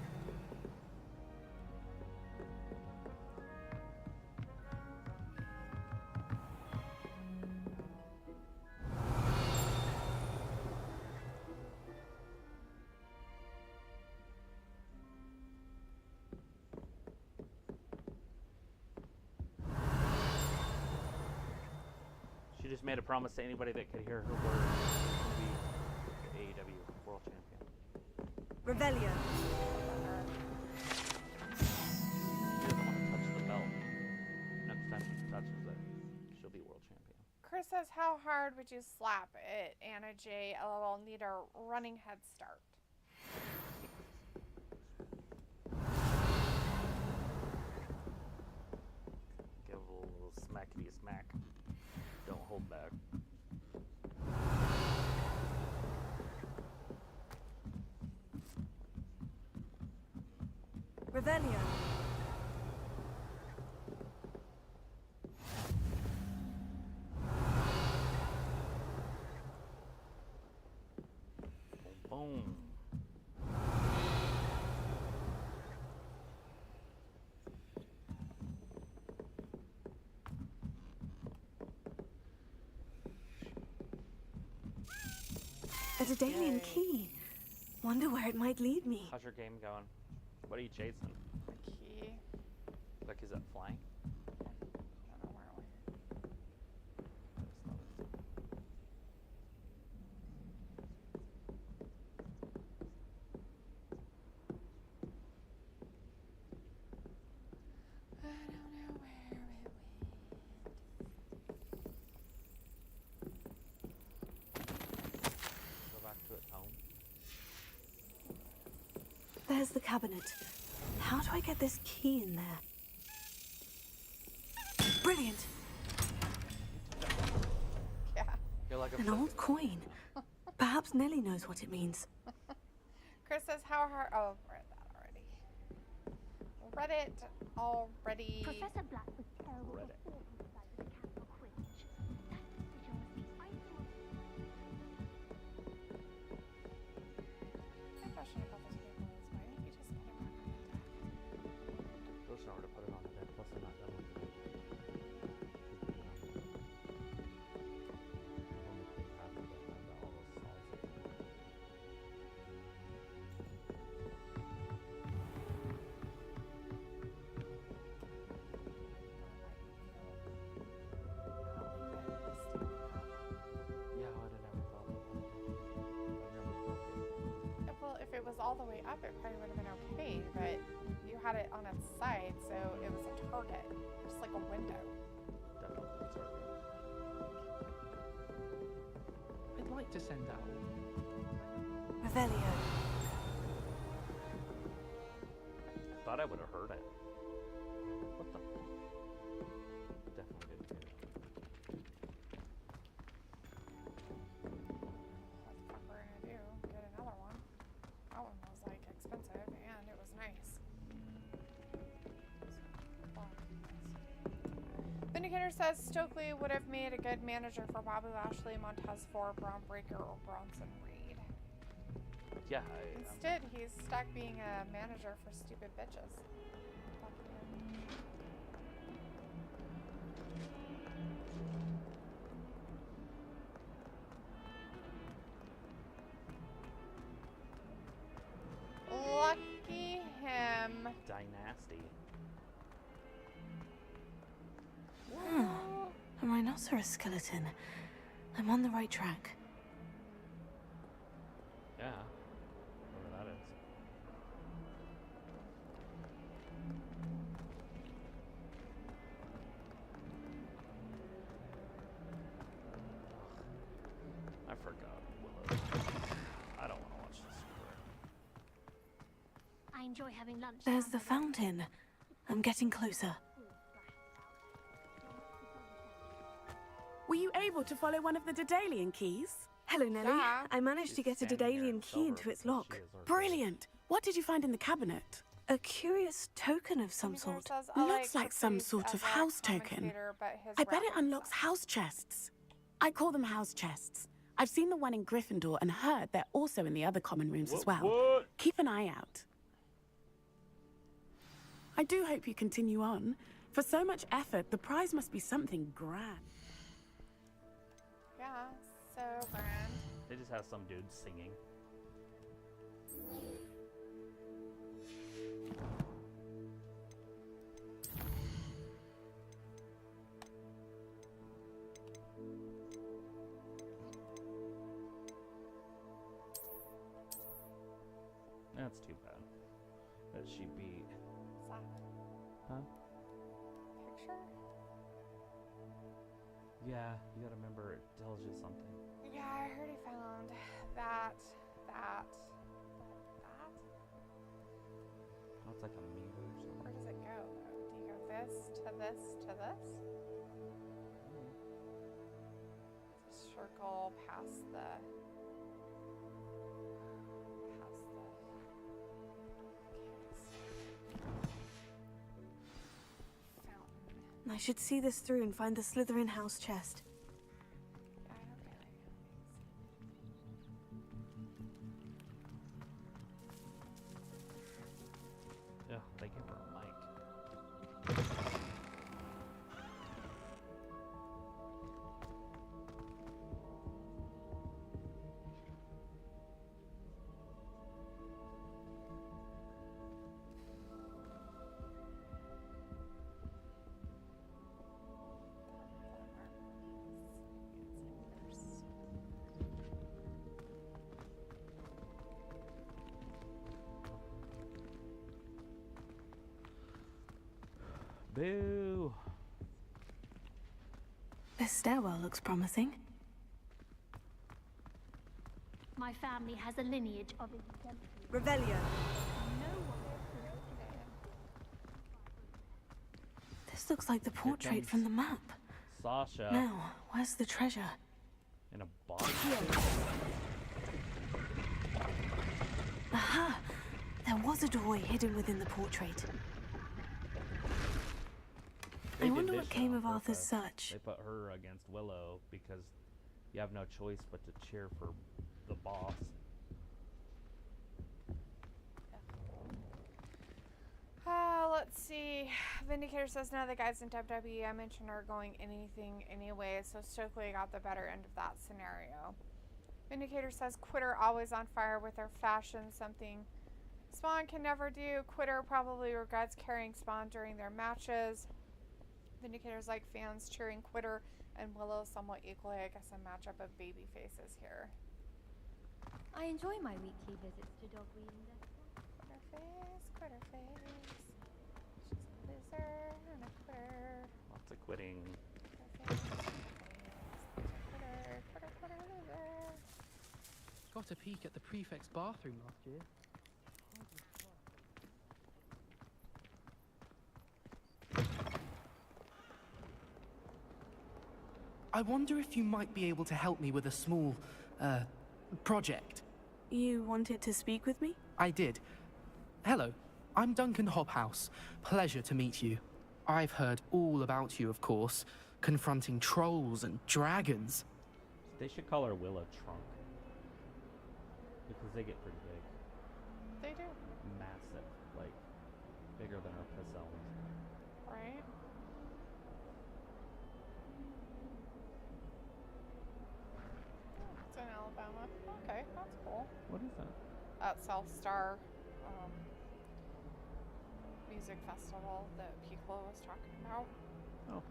She just made a promise to anybody that could hear her words to be the AEW World Champion. Revelio. She doesn't want to touch the belt. Next time she touches it, she'll be World Champion. Chris says, how hard would you slap it? Anna J. LOL, need a running head start. Give a little smackety smack. Don't hold back. Revelio. Boom. A Daedalian key. Wonder where it might lead me. How's your game going? What are you chasing? The key. Like, is that flying? I don't know where it went. I don't know where it went. Go back to its home. There's the cabinet. How do I get this key in there? Brilliant. Yeah. You're like a An old coin. Perhaps Nellie knows what it means. Chris says, how hard. Oh, read that already. Read it already. Professor Black was terrible Read it. before he decided to cancel Quidditch. That decision was the icing on My question about this paper is, why didn't you just put it back on the deck? Those are to put it on the deck, plus they're not done with it. Yeah, I would have never thought of that. I've never thought it. Well, if it was all the way up, it probably would have been okay, but you had it on its side, so it was a target, just like a window. Definitely target. I'd like to send out. Revelio. Thought I would have heard it. What the? Definitely didn't hear it. What the fuck we're gonna do? Get another one. That one was like expensive and it was nice. Vindicator says Stokely would have made a good manager for Bobby Lashley, Montez Ford, Braun Breaker, or Bronson Reed. Yeah, Instead, he's stuck being a manager for stupid bitches. Lucky him. Dynasty. A rhinoceros skeleton. I'm on the right track. Yeah. Whatever that is. I forgot Willow. I don't want to watch this story. I enjoy having lunch. There's the fountain. I'm getting closer. Were you able to follow one of the Daedalian keys? Hello, Nellie. Yeah. I managed to get a Standing here Daedalian in key silver into its because lock. she is our Brilliant. What did you find in the cabinet? A curious token of some Vindicator sort. says, I Looks like some Caprice sort as of a house token. commentator, but his I bet it rapping unlocks sucks. house chests. I call them house chests. I've seen the one in Gryffindor and heard they're also in the other common rooms as well. What? Keep an eye out. I do hope you continue on. For so much effort, the prize must be something grand. Yeah, so grand. They just have some dude singing. That's too bad. That she beat. What's that? Huh? Picture? Yeah, you gotta remember it tells you something. Yeah, I already found that. Oh, it's like a mirror or something. Where does it go, though? Do you go this to this to this? Circle past the fountain. I should see this through and find the Slytherin house chest. Yeah, okay. Yeah, they gave her a mic. Boo! This stairwell looks promising. My family has a lineage of exemplary. Revelio. This looks like the portrait comes from the map. Sasha Now, where's the treasure? in a box. Aha! There was a doorway hidden within the portrait. They I did wonder this what shit came on of Arthur's purpose. search. They put her against Willow because you have no choice but to cheer for the boss. Let's see. Vindicator says none of the guys in WWE I mentioned are going anything anyway, so Stokely got the better end of that scenario. Vindicator says Quitter always on fire with her fashion, something Spawn can never do. Quitter probably regrets carrying Spawn during their matches. Vindicator's like fans cheering Quitter and Willow somewhat equally. I guess a matchup of baby faces here. I enjoy my weekly visits to dog weeding. Quitter face. She's a loser and a quitter. Lots of quitting. Quitter, loser. Got a peek at the prefect's bathroom last year. I wonder if you might be able to help me with a small, project. You wanted to speak with me? I did. Hello, I'm Duncan Hobhouse. Pleasure to meet you. I've heard all about you, of course, confronting trolls and dragons. They should call her Willow Trunk. Because they get pretty big. They do. Massive. Like, bigger than her pizzelles. Right? It's in Alabama. Okay, that's cool. What is that? At South Star Music Festival that Piccolo was talking about. Oh.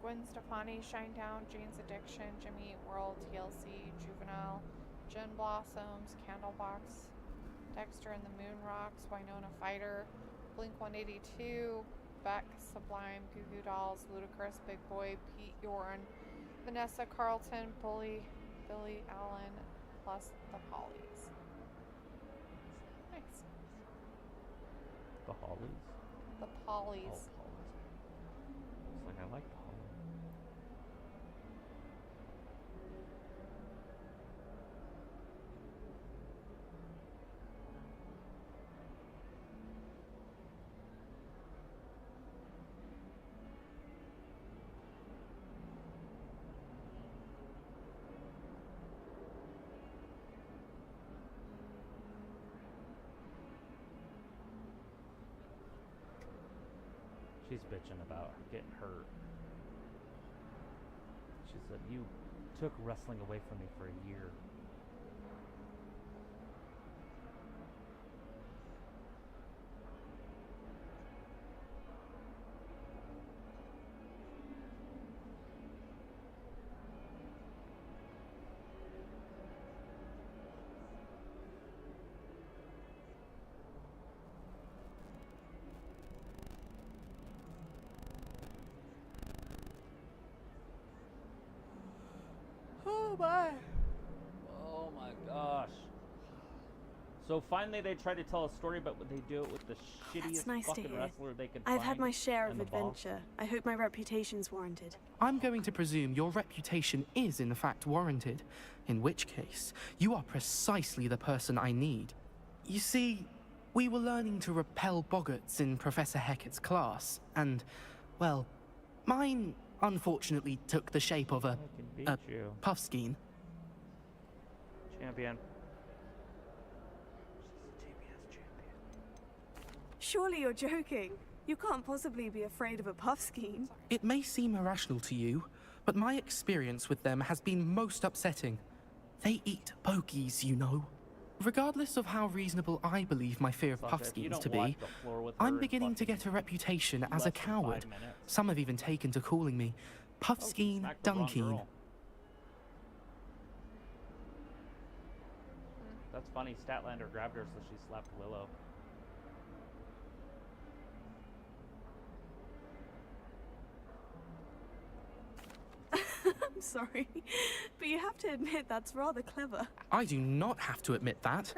Gwen Stefani, Shinedown, Jane's Addiction, Jimmy Eat World, TLC, Juvenile, Gin Blossoms, Candlebox, Dexter and the Moon Rocks, Winona Fighter, Blink 182, Beck, Sublime, Goo Goo Dolls, Ludacris, Big Boy, Pete Yorn, Vanessa Carlton, Bully, Billy Allen, plus the Hollies. Nice. The Hollies? The Pollies. Oh, Hollies. It's like, I like the Hollies. She's bitching about getting hurt. She said, you took wrestling away from me for a year. Oh my gosh. So finally they try to tell a story, but they do it with the shittiest nice to fucking hear. wrestler they could I've had find my share in of the boss. adventure. I hope my reputation's warranted. I'm going to presume your reputation is in fact warranted, in which case, you are precisely the person I need. You see, we were learning to repel boggarts in Professor Hecat's class, and, well, mine unfortunately took the shape of a I can beat you. puffskein. Champion. Surely you're joking. You can't possibly be afraid of a puffskein. It may seem irrational to you, but my experience with them has been most upsetting. They eat bogies, you know. Regardless of how reasonable I believe my fear of Sasha, if you puffskeins don't to wipe be, the floor with her I'm in beginning to fucking get a reputation as less a than 5 coward. minutes. Some have even taken to calling me Puffskein Smacked the wrong Dunkeen. girl. That's funny. Statlander grabbed her, so she slapped Willow. I'm sorry, but you have to admit that's rather clever. I do not have to admit that.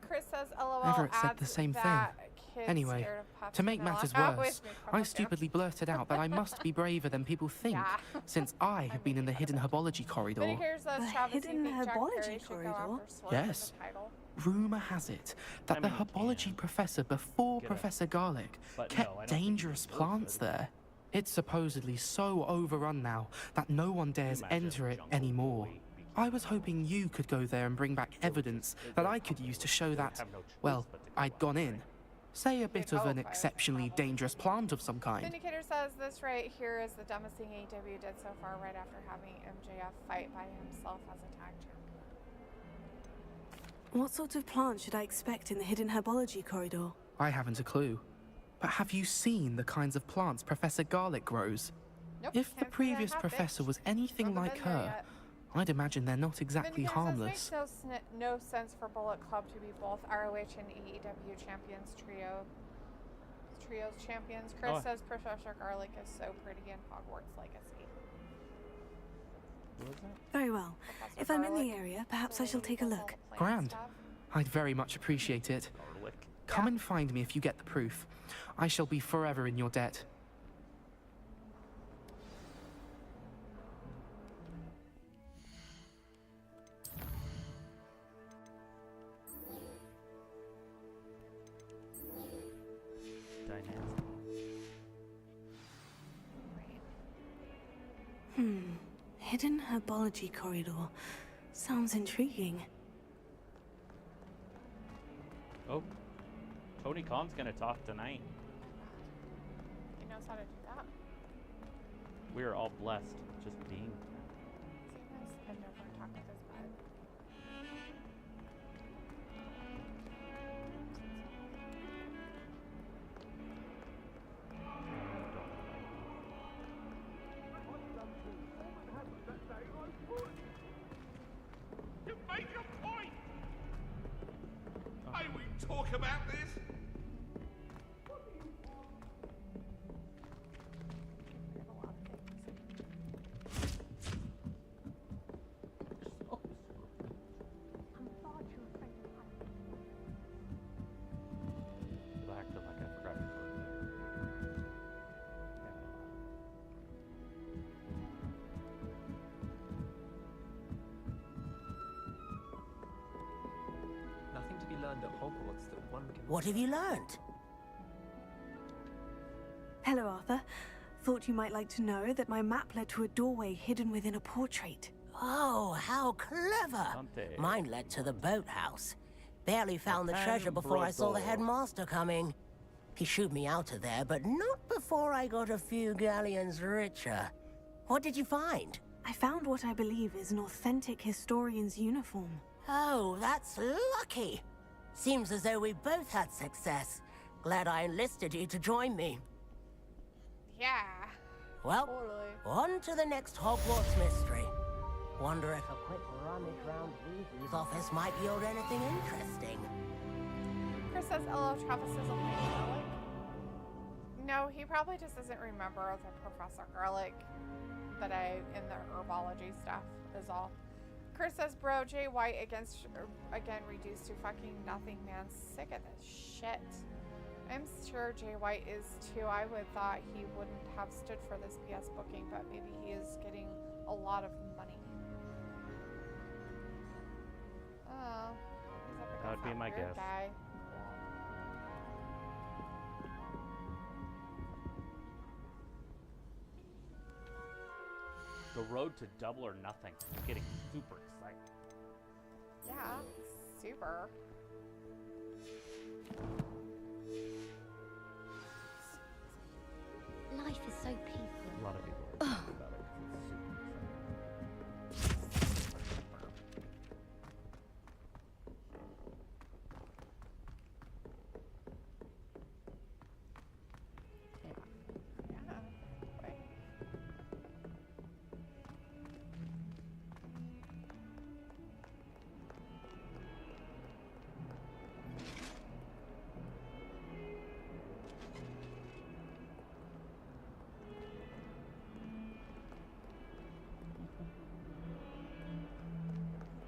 Chris says, LOL, Never accept adds the same that thing. kid's Anyway, scared of puffs to make and they're matters like, "Ah, worse, with me, I come up stupidly blurted out that I must be braver than people think, Yeah. since I have been in the hidden herbology corridor. But here's a The Travis, hidden you think Jack herbology Perry should go corridor? after Swerve Yes. in the title? Rumor has it that I the mean, you herbology can professor before get a- Professor Garlic but no, kept I don't think you dangerous should go plants for it. there. It's supposedly so overrun now that no one dares Imagine enter it Jungle anymore. Boy I was hoping you could go there and bring back evidence that I could use to show that, have no choice well, but to go I'd gone after in. it. Say a bit of Oh, an fire, exceptionally probably. dangerous plant of some kind. Vindicator says this right here is the dumbest thing AEW did so far, right after having MJF fight by himself as a tag champion. What sort of plant should I expect in the hidden herbology corridor? I haven't a clue. But have you seen the kinds of plants Professor Garlic grows? Nope, If the can't say I previous have, professor bitch. was anything Haven't like been there her, yet. I'd imagine they're not exactly Vindicator harmless. says makes no sense for Bullet Club to be both ROH and AEW champions Trios champions. Chris Oh. says Professor Garlic is so pretty in Hogwarts Legacy. Who is that? Very well. Professor If I'm in the Garlic, area, perhaps the I shall lady take a does all look. the plant Grand. stuff. I'd very much appreciate it. Garlic. Come Yeah. and find me if you get the proof. I shall be forever in your debt. Dynamic. Hidden herbology corridor. Sounds intriguing. Oh. Tony Khan's gonna talk tonight. He knows how to do that. We are all blessed just being. Is he gonna bend over and talk with his butt? talk about this? Acting like I forgot his birthday. Nothing to be learned at Hogwarts that one can... What have you learned? Hello, Arthur. Thought you might like to know that my map led to a doorway hidden within a portrait. Oh, how clever! Dante. Mine led to the boathouse. Barely found the treasure before I saw the Ambroso. headmaster coming. He shooed me out of there, but not before I got a few galleons richer. What did you find? I found what I believe is an authentic historian's uniform. Oh, that's lucky. Seems as though we both had success. Glad I enlisted you to join me. Yeah. Well, Totally. on to the next Hogwarts mystery. Wonder if a quick rummage round Weasley's office might yield anything interesting. Chris says, "Hello, Travis is only Garlic." No, he probably just doesn't remember the Professor Garlic that in the herbology stuff is all. Chris says, "Bro, Jay White again reduced to fucking nothing, man. Sick of this shit." I'm sure Jay White is too. I would thought he wouldn't have stood for this PS booking, but maybe he is getting a lot of money. Oh, he's up against That would be my weird guess. guy. The road to Double or Nothing. I'm getting super excited. Yeah, super. Life is so peaceful. A lot of people are talking about it 'cause it's super exciting. Yeah. Right.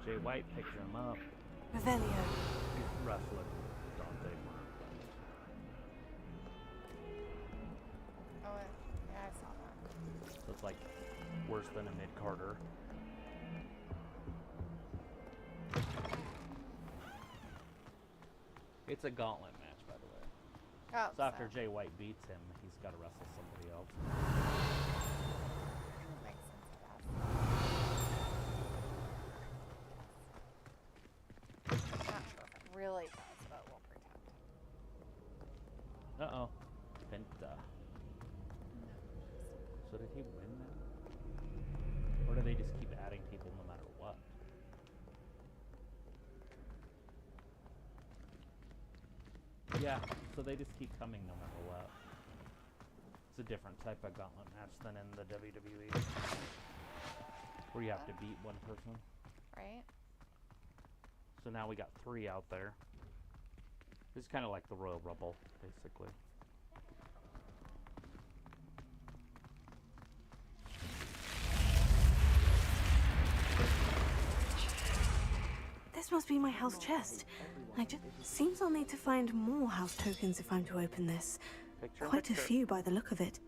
Jay White picked him up. Revelio. He's wrestling Dante Marq. Oh, yeah, I saw that. So it's like worse than a mid-carder. It's a gauntlet match, by the way. Oh, So after Jay White beats him, he's got to wrestle somebody else. makes sense, I guess. Not sure if it really does, but we'll pretend. Uh-oh. Penta. So did he win now? Or do they just keep adding people no matter what? Yeah, so they just keep coming no matter what. It's a different type of gauntlet match than in the WWE. Where you have to beat one person. Right? So now we got 3 out there. This is kind of like the Royal Rumble, basically. This must be my house chest. Seems I'll need to find more house tokens if I'm to open this. Picture, Quite a picture. few by the look of it.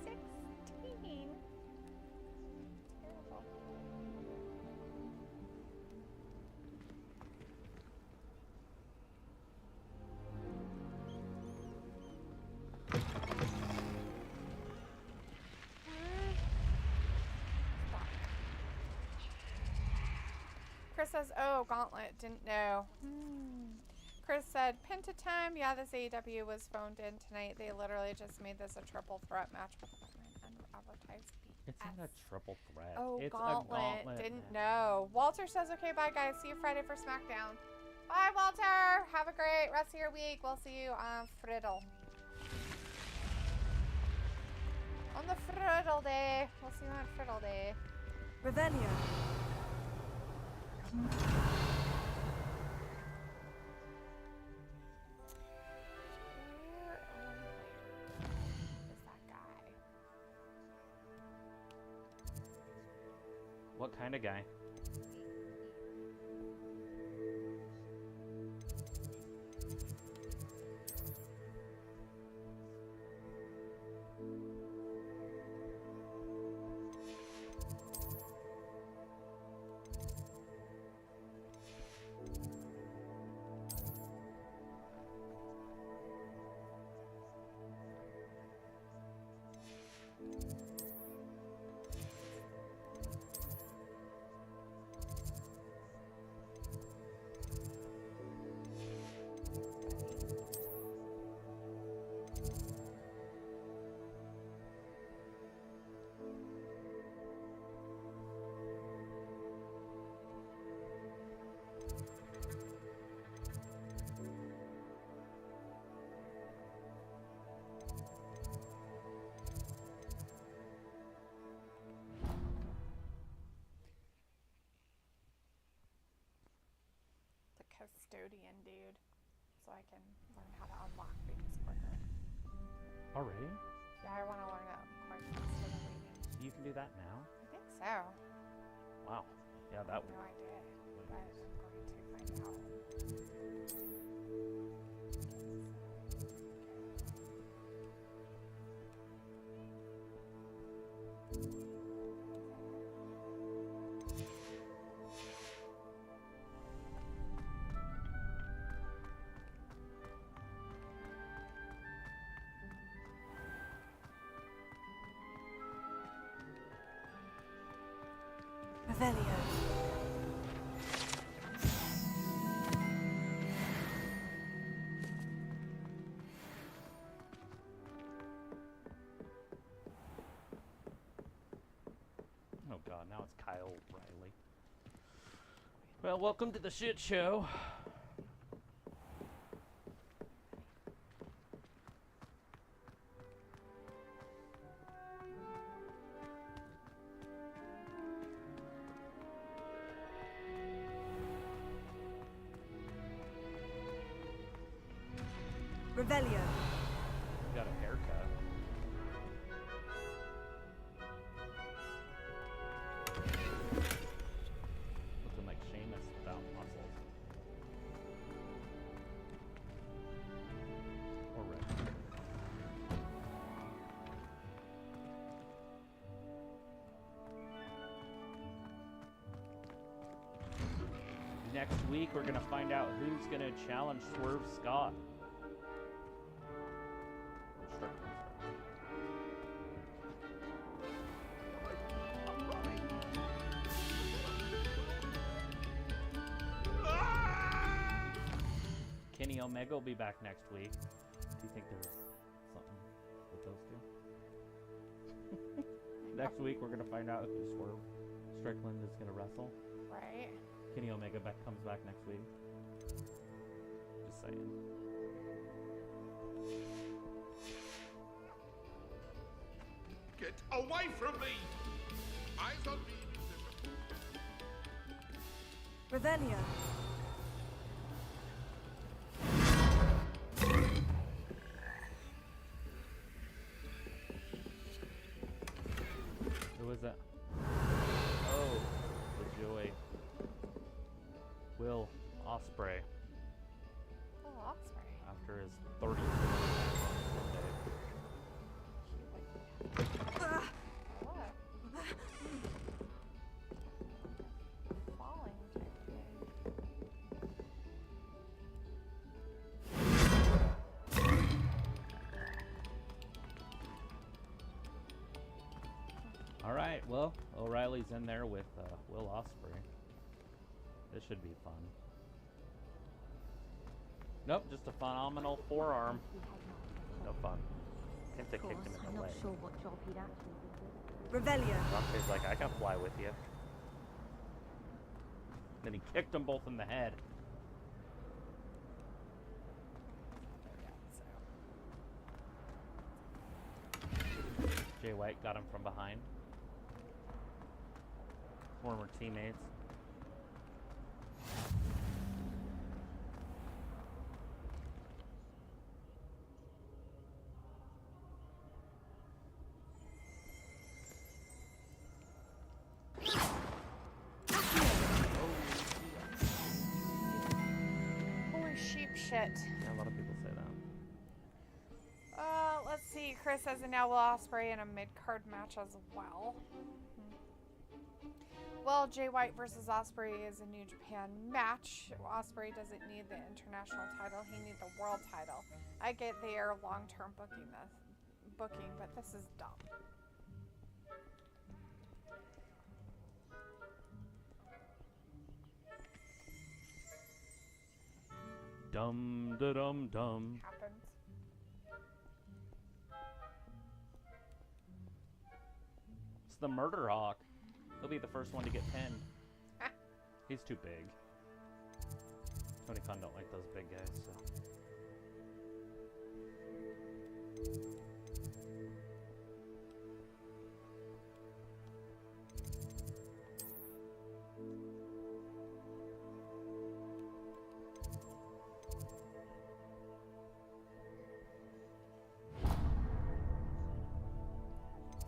16. Terrible. Chris says, "Oh, Gauntlet, didn't know." Chris said, "Penta time. Yeah, this AEW was phoned in tonight. They literally just made this a triple threat match with unadvertised BS." It's not a triple threat. Oh, it's Gauntlet. a gauntlet Didn't match. know. Walter says, "Okay, bye, guys. See you Friday for SmackDown." Bye, Walter. Have a great rest of your week. We'll see you on Friddle. On the Friddle Day. We'll see you on Friddle Day. Revelio. What kind of guy? Custodian dude, so I can learn how to unlock things quicker. Already? Yeah, I want to learn it quick instead of waiting. You can do that now? I think so. Wow. Yeah, that would. No idea, but I'm going to find out. Revelio. Oh god, now it's Kyle Riley. Well, welcome to the shit show. Revelio. Got a haircut. Looking like Sheamus without muscles. Or red. Next week, we're gonna find out who's gonna challenge Swerve Scott. Kenny Omega will be back next week. Do you think there's something with those two? Next week, we're gonna find out who Swerve Strickland is gonna wrestle. Right. Kenny Omega comes back next week. Just saying. Get away from me! Eyes on me! Revelio. Who was that? Oh, the Joy. Will Ospreay. Oh, Osprey. After his 30th What? Falling type thing. All right, well, O'Reilly's in there with Will Ospreay. This should be fun. Nope, just a phenomenal forearm. No fun. Kenta kicked him in the leg. Sure what job he'd actually be good at. Revelio. Ospreay's like, I can fly with you. Then he kicked them both in the head. Jay White got him from behind. Former teammates. shit. Yeah, a lot of people say that. Let's see. Chris says, and now Will Ospreay in a mid-card match as well. Well, Jay White versus Ospreay is a New Japan match. Ospreay doesn't need the international title. He needs the world title. I get they are long-term booking, but this is dumb. Dum da dum dum. Happens. It's the Murder Hawk. He'll be the first one to get pinned. He's too big. Tony Khan don't like those big guys, so.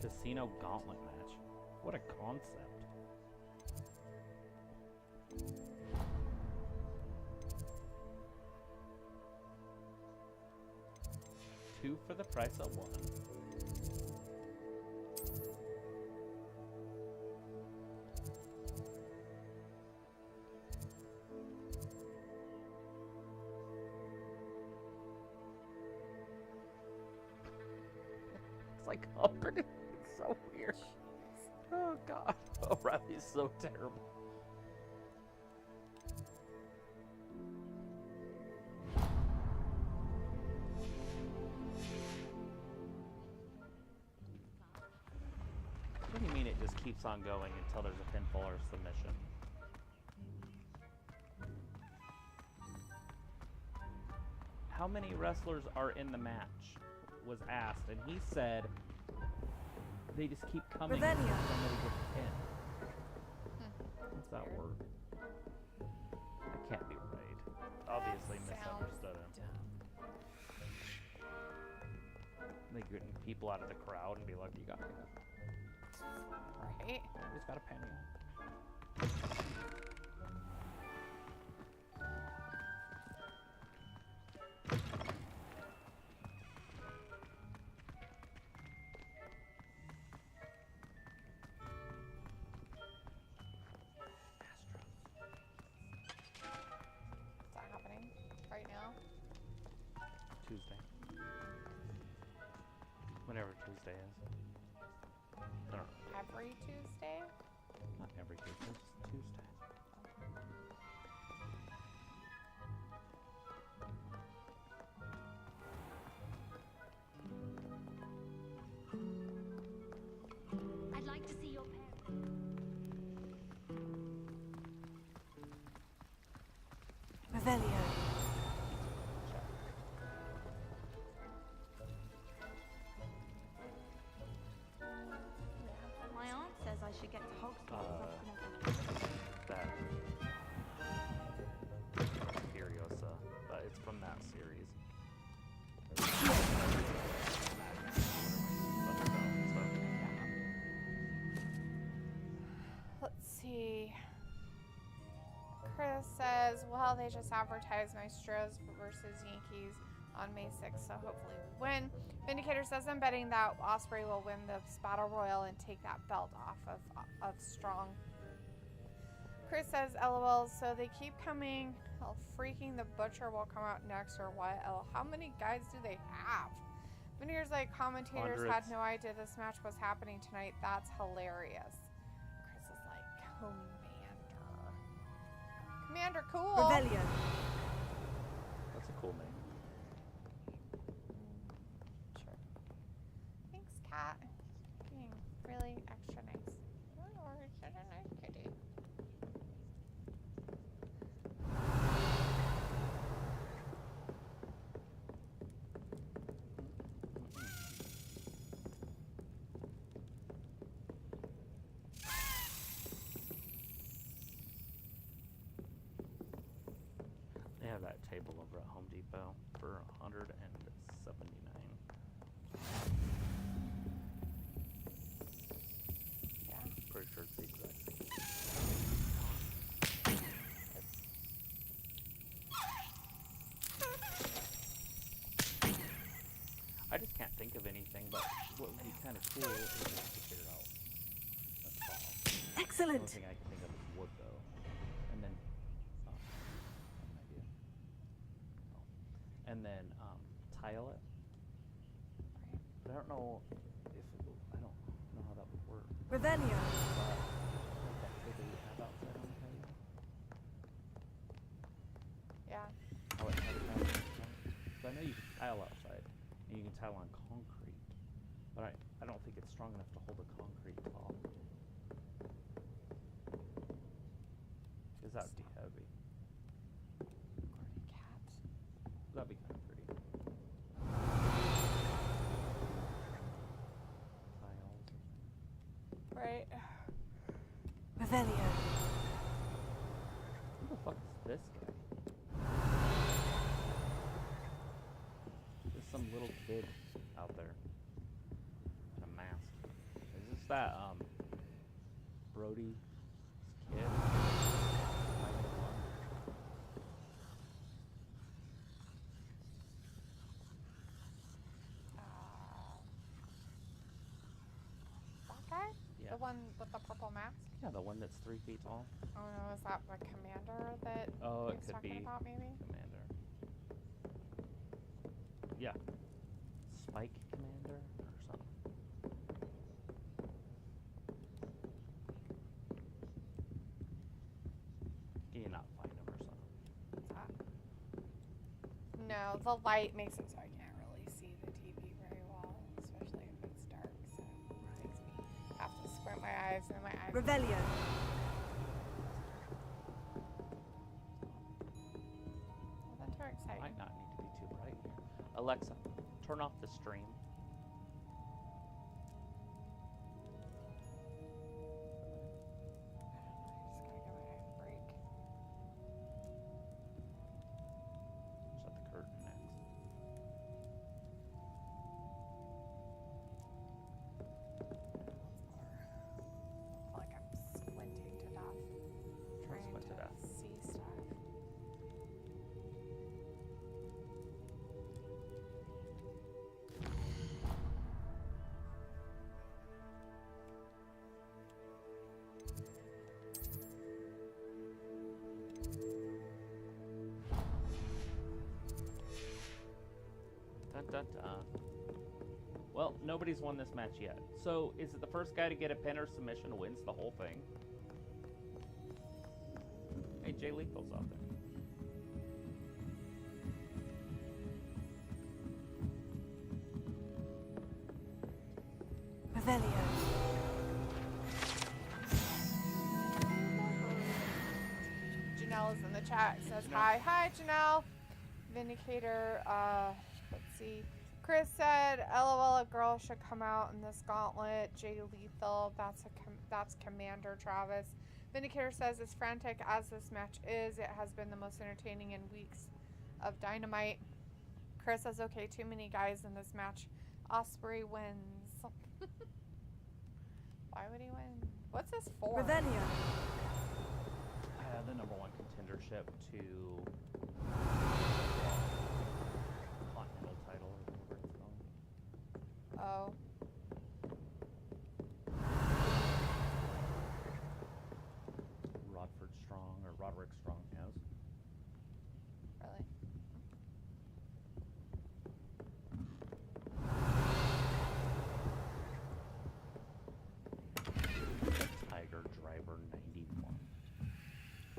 Casino gauntlet match. What a concept. Two for the price of one. It's like opening. It's so weird. Oh god. O'Reilly's so terrible. What do you mean it just keeps on going until there's a pinfall or submission? How many wrestlers are in the match? Was asked, and he said they just keep coming until somebody gets pinned. How's that work? That can't be right. Obviously misunderstood him. They get people out of the crowd and be like, you got me. Right. You just got a penny. Is that happening right now? Tuesday. Whenever Tuesday is. I don't know. Every Tuesday? Not every Tuesday, just Tuesday. I'd like to see your parents. Revelio. My aunt says I should get to Hogwarts. That Furiosa, but it's from that series. Let's see. Chris says, well, they just advertised Maestros versus Yankees on May 6th, so hopefully we win. Vindicator says, I'm betting that Ospreay will win this Battle Royal and take that belt off of Strong. Chris says, LOL, so they keep coming. Oh, freaking the Butcher will come out next or what? Oh, how many guys do they have? Vindicator's like, commentators had no idea this match was happening tonight. That's hilarious. Chris is like, Commander cool. Revelio. That's a cool name. Sure. Thanks, Cat. Being really extra nice. Or such a nice kitty. They have that table over at Home Depot for $179. Yeah. Pretty sure it's the exact same. I just can't think of anything, but what would be kind of cool is to figure out a saw. The Excellent. only thing I can think of is wood, though. And then, I have an idea. Oh. And then, tile it. But I don't know if I don't know how that would work. Revelio. Like that kid that we have outside on the patio. Yeah. How it has that. So I know you can tile outside, and you can tile on concrete, but I don't think it's strong enough to hold a concrete tall. Because that would be heavy. Cats. That'd be kind of pretty. Tiles. Right. Revelio. Who the fuck is this guy? There's some little kid out there in a mask. Is this that Brody's kid? That guy? Yeah. The one with the purple mask? Yeah, the one that's 3 feet tall. Oh no, is that the commander that Oh, he it was could talking be about maybe? Commander. Yeah. Spike Commander or something. Can you not find him or something? What's that? No, the light makes it so I can't really see the TV very well, especially if it's dark, so it makes me have to squint my eyes and my eyes. Revelio. Wasn't too exciting. Might not need to be too bright here. Alexa, turn off the stream. I just gotta give my eyes a break. Shut the curtain next. Like I'm squinting to death, trying squint to death. see stuff. Dun, dun, dun. Well, nobody's won this match yet. So, is it the first guy to get a pin or submission wins the whole thing? Hey, Jay Lethal's out there. Revelio. Janela's in the chat. Says hi. Hi, Janelle. Vindicator. Let's see. Chris said, "LOL, a girl should come out in this gauntlet." Jay Lethal. That's Commander Travis. Vindicator says, "As frantic as this match is, it has been the most entertaining in weeks of Dynamite." Chris says, "Okay, too many guys in this match. Osprey wins." Why would he win? What's this for? Revelio. The #1 contendership to Continental title or whatever it's called. Oh. Rodford Strong or Roderick Strong has. Really? Tiger Driver 91.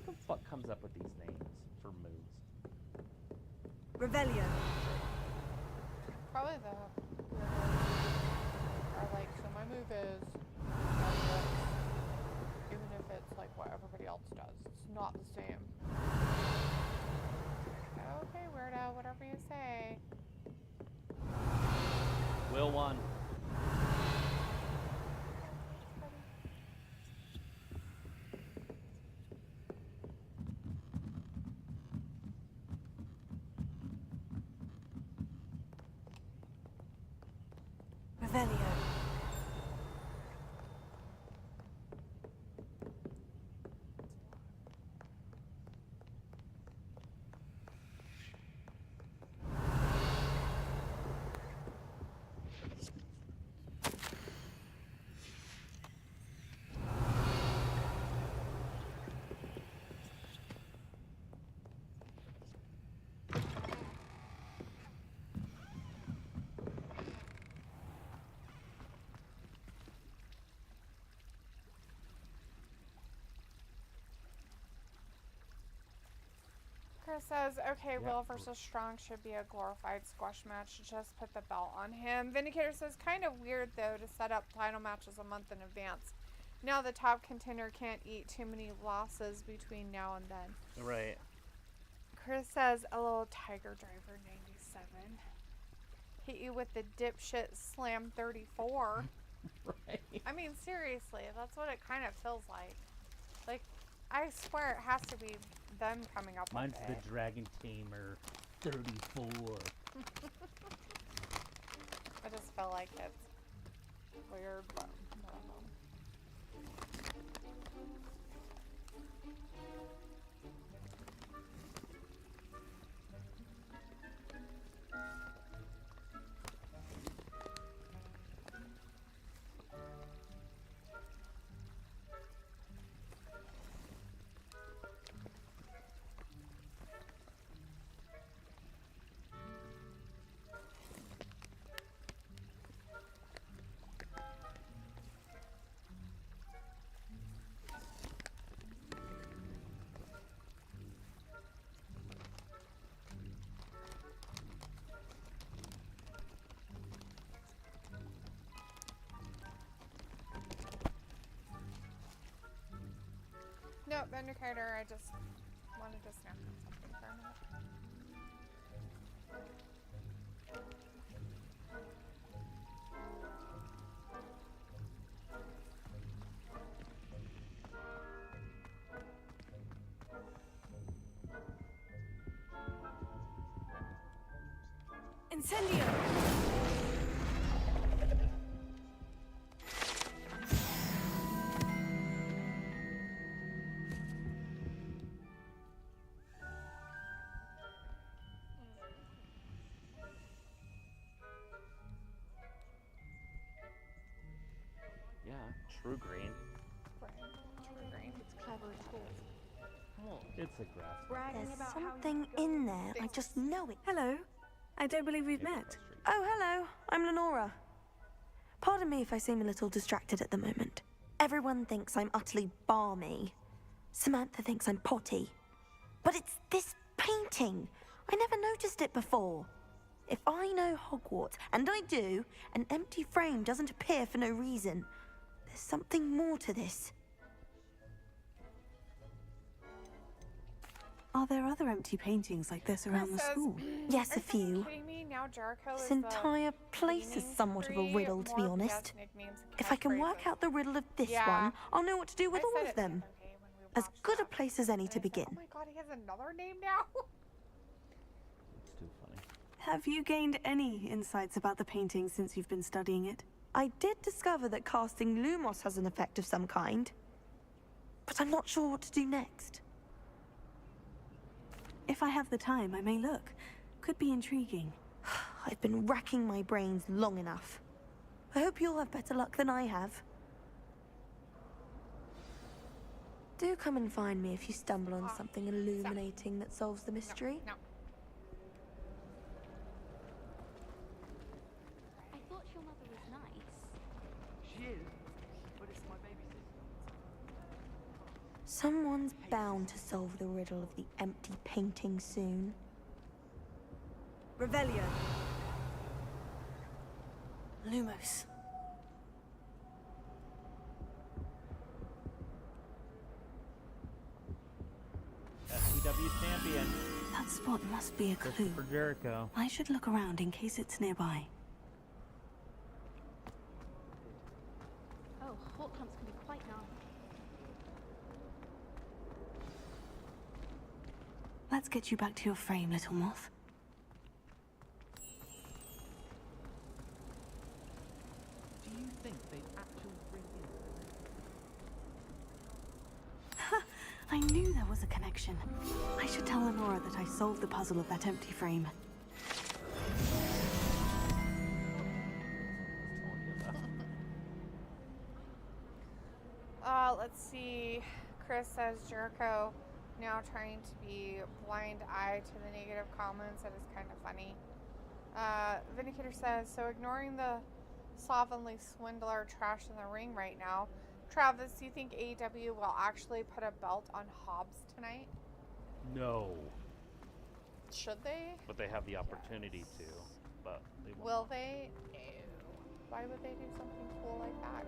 Who the fuck comes up with these names for moves? Revelio. Probably the are like, so my move is even if it's like what everybody else does. It's not the same. Okay, weirdo, whatever you say. Will won. Revelio. Chris says, okay, Will versus Strong should be a glorified squash match. Just put the belt on him. Vindicator says, kind of weird, though, to set up title matches a month in advance. Now the top contender can't eat too many losses between now and then. Right. Chris says, a little Tiger Driver 97. Hit you with the dipshit slam 34. Right. I mean, seriously, that's what it kind of feels like. Like, I swear it has to be them coming up Mine's with the it. Dragon Tamer 34. I just feel like it's weird, but I don't know. No, Vindicator, I just wanted to snap on something for a minute. Incendio! Yeah, true green. True green. It's clever as cool. Oh, it's a grass. Bragging There's about how something in there. I just know it. Hello. I don't believe we've met. Oh, hello. I'm Lenora. Pardon me if I seem a little distracted at the moment. Everyone thinks I'm utterly balmy. Samantha thinks I'm potty. But it's this painting. I never noticed it before. If I know Hogwarts, and I do, an empty frame doesn't appear for no reason. There's something more to this. Are there other empty paintings like this around the Chris says, school? Yes, "Are a few. you kidding me? Now Jericho This is entire place is cleaning somewhat of a spree, riddle, to be more honest. PS nicknames and If I can work catchphrases." out the riddle of this Yeah. one, I'll know what to do with I all said of it the them. other day when we As watched good a that. place as any And to I said, begin. oh my god, he has another name now? It's too funny. Have you gained any insights about the painting since you've been studying it? I did discover that casting Lumos has an effect of some kind, but I'm not sure what to do next. If I have the time, I may look. Could be intriguing. I've been racking my brains long enough. I hope you'll have better luck than I have. Do come and find me if you stumble on something illuminating that solves the mystery. No. I thought your mother was nice. She is, but it's my baby sister. Someone's bound to solve the riddle of the empty painting soon. Revelio. Lumos. AEW champion. That spot must be a Just clue. for Jericho. I should look around in case it's nearby. Oh, hawk clumps can be quite gnarly. Let's get you back to your frame, little moth. Do you think they'd actually bring in? I knew there was a connection. I should tell Lenora that I solved the puzzle of that empty frame. Let's see. Chris says Jericho now trying to be blind eye to the negative comments. That is kind of funny. Vindicator says, so ignoring the slovenly swindler trash in the ring right now, Travis, do you think AEW will actually put a belt on Hobbs tonight? No. Should they? But they have the opportunity to. But they won't. Will they? No. Why would they do something cool like that?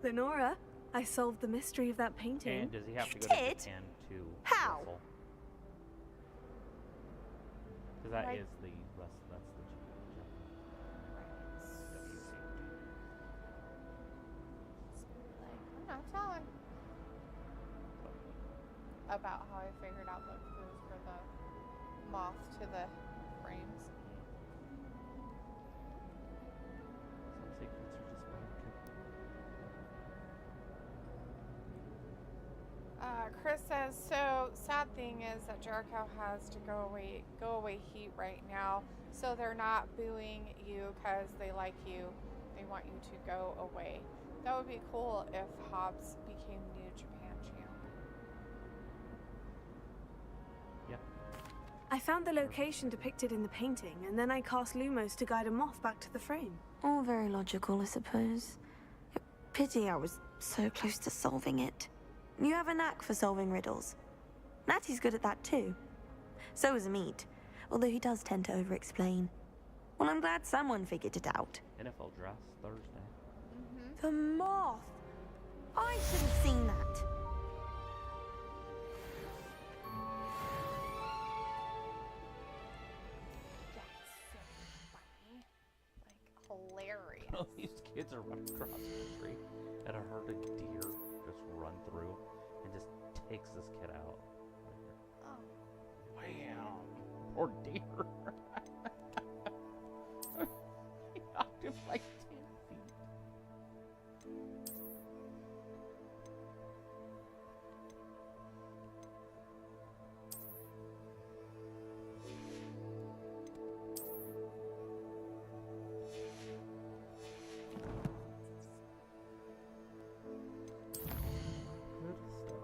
Lenora, I solved the mystery of that painting. And does he have to go Did? to Japan to How? wrestle? Because that Like- is the wrestle. That's the I'm not telling. About how I figured out the clues for the moth to the frames. Some secrets are just being kept. Chris says, so sad thing is that Jericho has to go away heat right now, so they're not booing you because they like you. They want you to go away. That would be cool if Hobbs became New Japan champ. Yeah. I found the location depicted in the painting, and then I cast Lumos to guide a moth back to the frame. All very logical, I suppose. Pity I was so close to solving it. You have a knack for solving riddles. Natty's good at that too. So is Amit, although he does tend to over-explain. Well, I'm glad someone figured it out. NFL draft Thursday. The moth! I should have seen that. Hilarious. Oh, these kids are running across country and a herd of deer just run through and just takes this kid out. Oh. Wow. Or deer. He knocked him like 10 feet. Good stuff.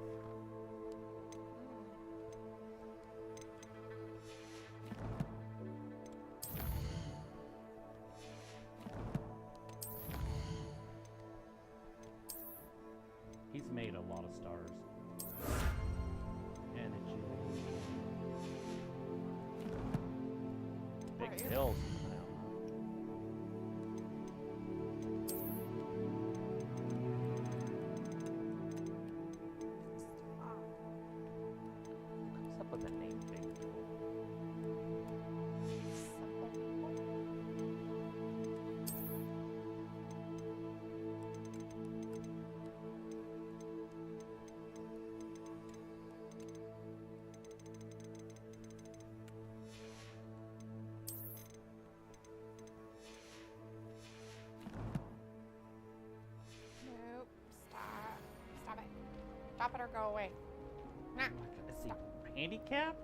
He's made a lot of stars. And it's Big Are you? Bill's coming out. Who comes up with the name Big Bill? Simple people. Nope. Stop. Stop it. Stop it or go away. Nah. Is he handicapped?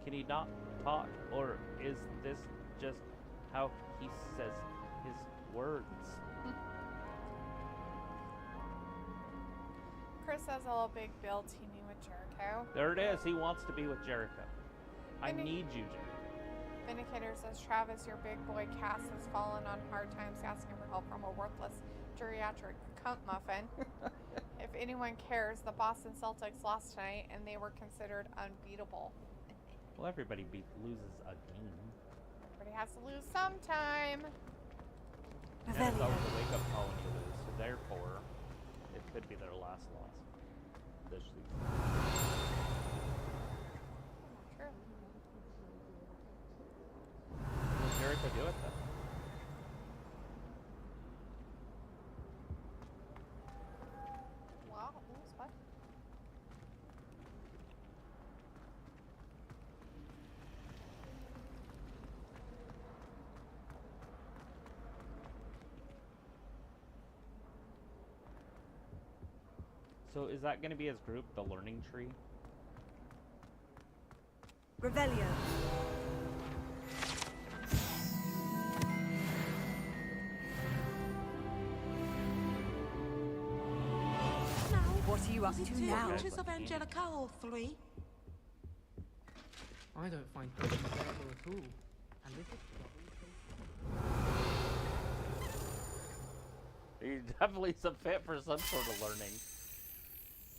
Can he not talk? Or is this just how he says his words? Chris says hello, Big Bill teaming with Jericho. There it is. He wants to be with Jericho. I Vinny- need you, Jericho. Vindicator says Travis, your big boy Cass has fallen on hard times asking for help from a worthless geriatric cunt muffin. If anyone cares, the Boston Celtics lost tonight and they were considered unbeatable. Well, everybody loses a game. Everybody has to lose sometime. And it's always a wake-up call when you lose. So therefore, it could be their last loss this season. True. Will Jericho do it then? Wow, lose what? So is that going to be his group, the Learning Tree? Revelio. What are you up to now? Pictures of Angelico, all three? I don't find him clever at all. And this is He definitely is a fit for some sort of learning.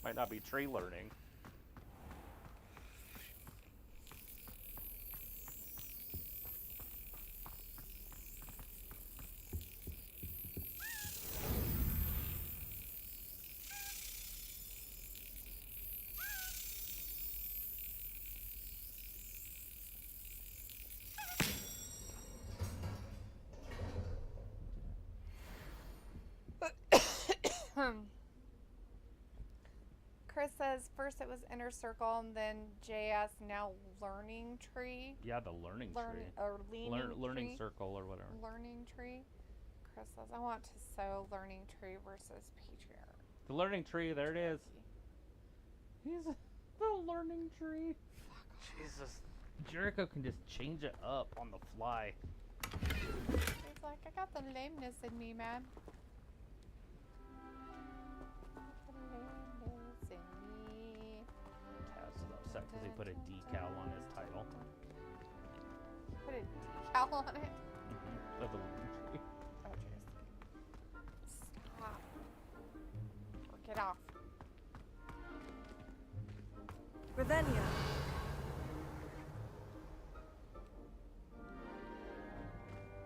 Might not be tree learning. Chris says first it was Inner Circle and then JS, now Learning Tree. Yeah, the learning tree. Or learning tree. circle or whatever. Learning Tree. Chris says, I want to sew Learning Tree versus Patriarch. The learning tree, there it is. He's the learning tree. Jesus. Jericho can just change it up on the fly. He's like, I got the lameness in me, man. Lameness in me. Taz is upset because he put a decal on his title. Put a decal on it? Of the learning tree. Oh, jeez. Stop. Or get off. Revelia.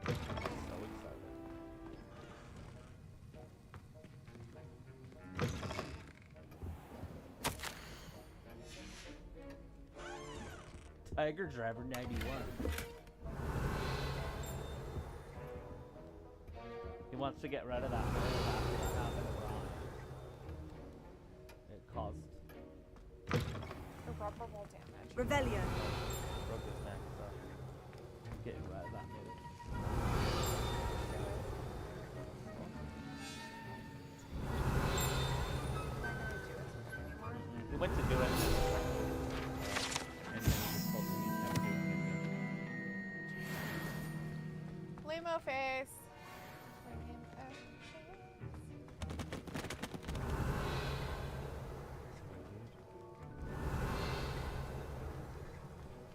So excited. Tiger Driver 91. He wants to get rid of that. It caused irreparable damage. Revelia. Broke his neck, so getting rid of that move. He went to do it, and then he just told me he's never doing it again. Limo face.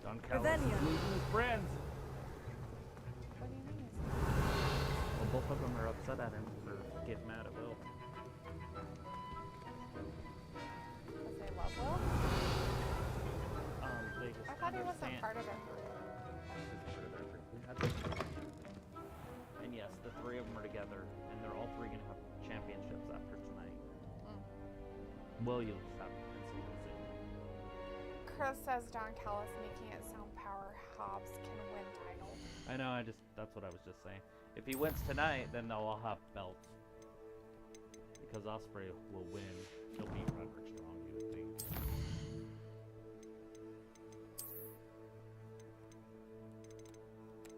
Don Callis losing his friends. What do you mean? Well, both of them are upset at him for getting mad at Will. Because they love Will? They just I thought he wasn't understand. part of it. And yes, the three of them are together, and they're all three going to have championships after tonight. Williams have insolvency. Chris says Don Callis making it sound Power Hobbs can win title. I know, that's what I was just saying. If he wins tonight, then they'll all have belts. Because Ospreay will win. He'll beat Roderick Strong, you would think.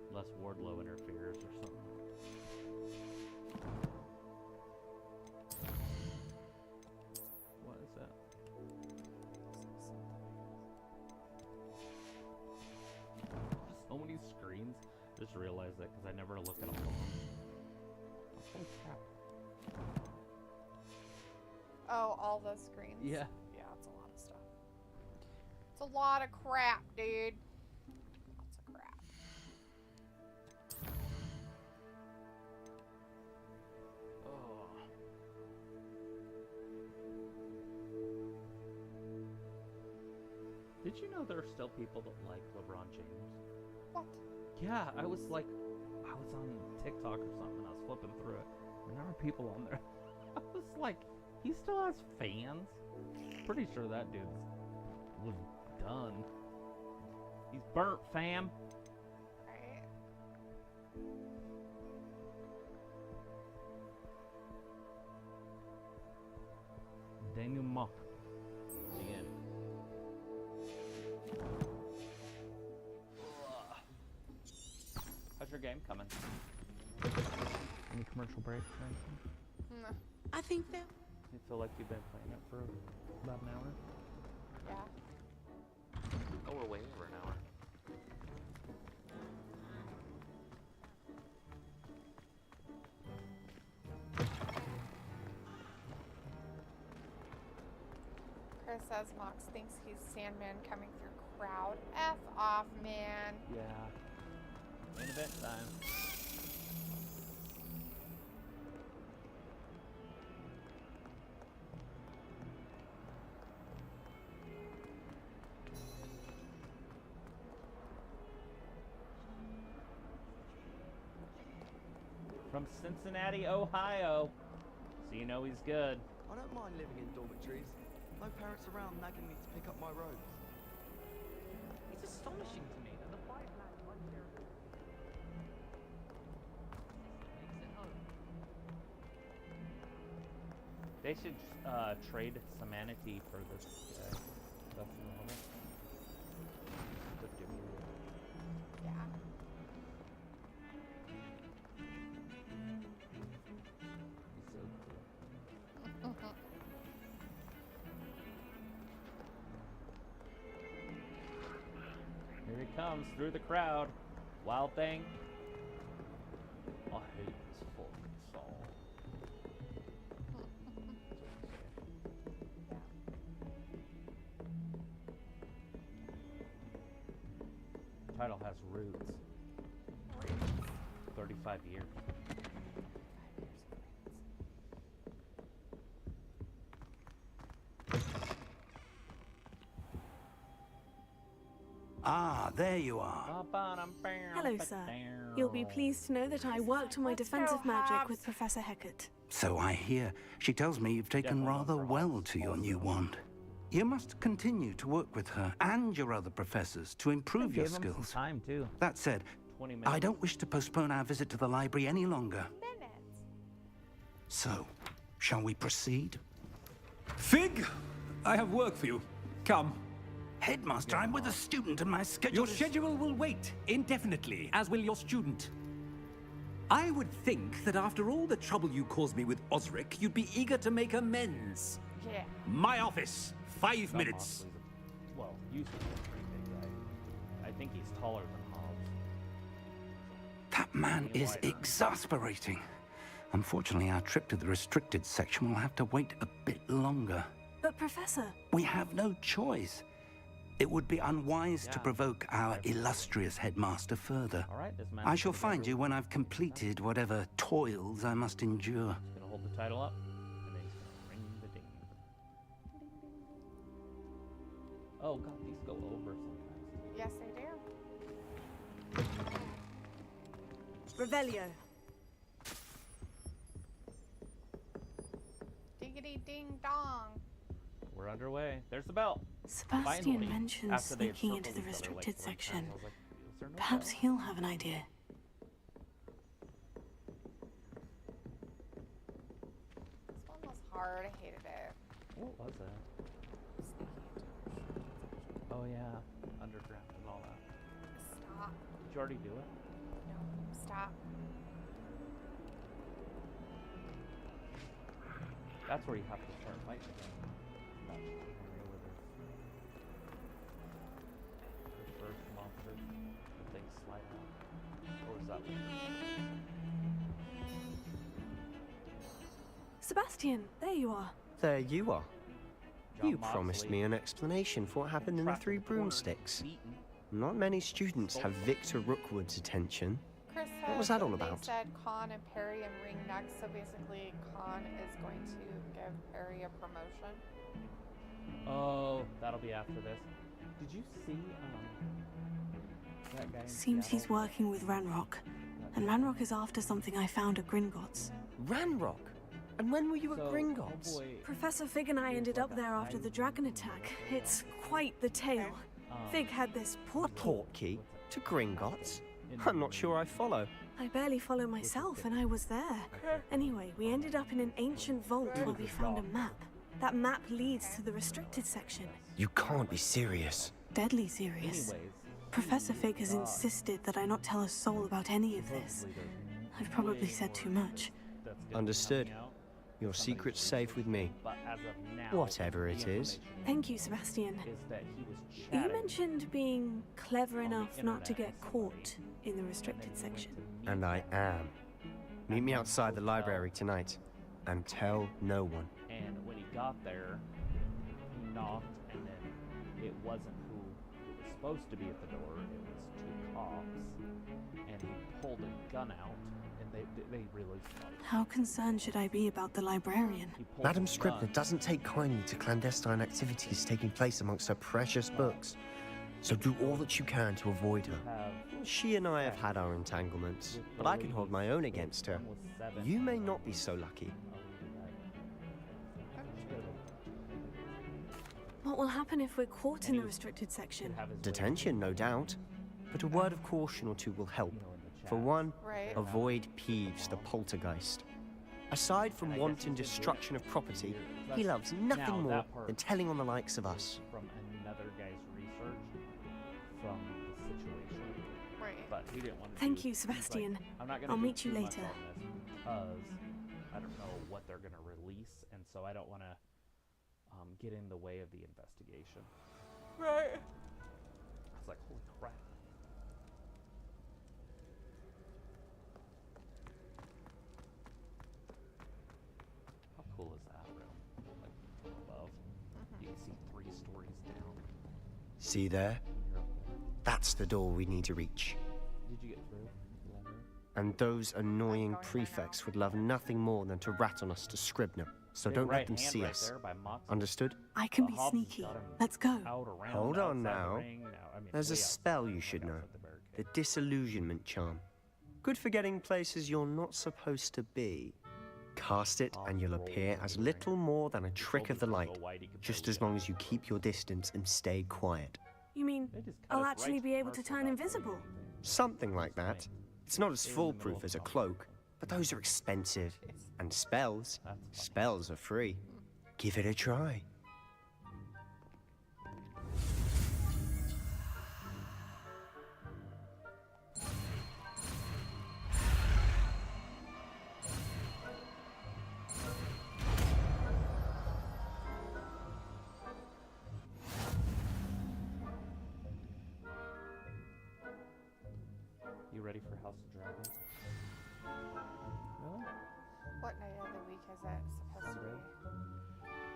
Unless Wardlow interferes or something. What is that? So many screens. Just realized that because I never look at them. Holy crap. Oh, all those screens? Yeah. Yeah, it's a lot of stuff. It's a lot of crap, dude. Lots of crap. Oh. Did you know there are still people that like LeBron James? What? Yeah, I was on TikTok or something, I was flipping through it, and there were people on there. I was like, he still has fans? Pretty sure that dude was done. He's burnt, fam. Right. Daniel Marq. The end. How's your game coming? Any commercial breaks or anything? No. I think that. You feel like you've been playing it for about an hour? Yeah. Oh, we're way over an hour. Chris says Mox thinks he's Sandman coming through crowd. F off, man. Yeah. Main event time. From Cincinnati, Ohio. So you know he's good. I don't mind living in dormitories. No parents around nagging me to pick up my robes. It's astonishing to me that the white man won't hear of it. Makes it home. They should trade Semanity for this guy. Dustin Homer. Yeah. He's so cool. Here he comes through the crowd. Wild Thing. I hate this fucking song. Title has roots. 35 years. Ah, there you are. Hello, sir. You'll be pleased to know that I worked on my defensive magic with Professor Heckert. So I hear. She tells me you've taken rather well to your new wand. You must continue to work with her and your other professors to improve your skills. Time too. That said, I don't wish to postpone our visit to the library any longer. So, shall we proceed? Fig, I have work for you. Come. Headmaster, I'm with a student and my schedule Your schedule will wait indefinitely, as will your student. I would think that after all the trouble you caused me with Osric, you'd be eager to make amends. Yeah. My office, 5 minutes. Well, used to be a pretty big guy. I think he's taller than Hobbs. That man is exasperating. Unfortunately, our trip to the restricted section will have to wait a bit longer. But, Professor... We have no choice. It would be unwise to provoke our illustrious headmaster further. I shall find you when I've completed whatever toils I must endure. He's gonna hold the title up, and then he's gonna ring the ding. Oh god, these go over sometimes. Yes, they do. Revelio. Diggity ding dong. We're underway. There's the bell. Sebastian Finally, mentions after they had sneaking into circled the each other, like, restricted 4 section. times, I was like, is there no Perhaps bell? he'll have an idea. This one was hard. I hated it. What was it? Oh yeah, underground and all that. Stop. Did you already do it? No, stop. That's where you have to start fighting again. That's the first monster. The things slide out. Or was that Sebastian, there you are. There you are. John You promised Moxley me an explanation for what happened in the trapped Three in the corner, Broomsticks. beaten. Not many students have Victor Rookwood's attention. Chris What was said that all They about? said Khan and Perry and ring next, so basically Khan is going to give Perry a promotion. Oh, that'll be after this. Did you see that guy in Seems Seattle? he's working with Ranrock. And Ranrock is after something I found at Gringotts. Ranrock? And when were you at Gringotts? Professor Fig and I ended up there after the dragon attack. It's quite the tale. Fig had this Portkey? To Gringotts? I'm not sure I follow. I barely follow myself, and I was there. Anyway, we ended up in an ancient vault where we found a map. That map leads to the restricted section. You can't be serious. Deadly serious. Professor Fig has insisted that I not tell a soul about any of this. I've probably said too much. Understood. Your secret's safe with me. But as of now, Whatever it is. Thank you, Sebastian. is that he was You chatting. mentioned being clever enough not to get caught in the restricted section. And I am. Meet me outside the library tonight. And tell no one. And when he got there, he knocked, and then it wasn't who it was supposed to be at the door. It was 2 cops, and he pulled a gun out, and they released him. How concerned should I be about the librarian? Madam Scribner doesn't take kindly to clandestine activities taking place amongst her precious books. So do all that you can to avoid her. She and I have had our entanglements, but I can hold my own against her. You may not be so lucky. What will happen if we're caught in the restricted section? Detention, no doubt. But a word of caution or two will help. For one, Right. avoid Peeves, the poltergeist. Aside from And I guess wanton he's been doing destruction it of property, for he years. loves Now, nothing more that part than telling on the likes of us. from another guy's research from the situation. Right. But he didn't want to. Thank do, you, he's like, Sebastian. I'm not gonna I'll do meet you too much later. on this because I don't know what they're gonna release, and so I don't want to get in the way of the investigation. Right. I was like, holy crap. How cool is that room? Like from above, you can see 3 stories down. See there? That's the door we need to reach. Did you get through? And those annoying prefects would love nothing more than to rat on us to Scribner, so Big don't right let them hand see right us. there by Moxley. Understood? I can But be Hobbs has sneaky. got him Let's go. out around Hold on outside the now. ring. I mean, There's a way spell outside, you should know. outside the barricade. The disillusionment charm. Good for getting places you're not supposed to be. Cast it and you'll appear as little more than a trick of the light, just as long as you keep your distance and stay quiet. You mean They just cut I'll us actually right be to able to commercial turn about invisible? Something like that. It's not as In the middle foolproof of as a comedy. cloak, but those are expensive. And spells? Spells are free. Give it a try. You ready for House of Dragon? Really? What night of the week is it supposed to be?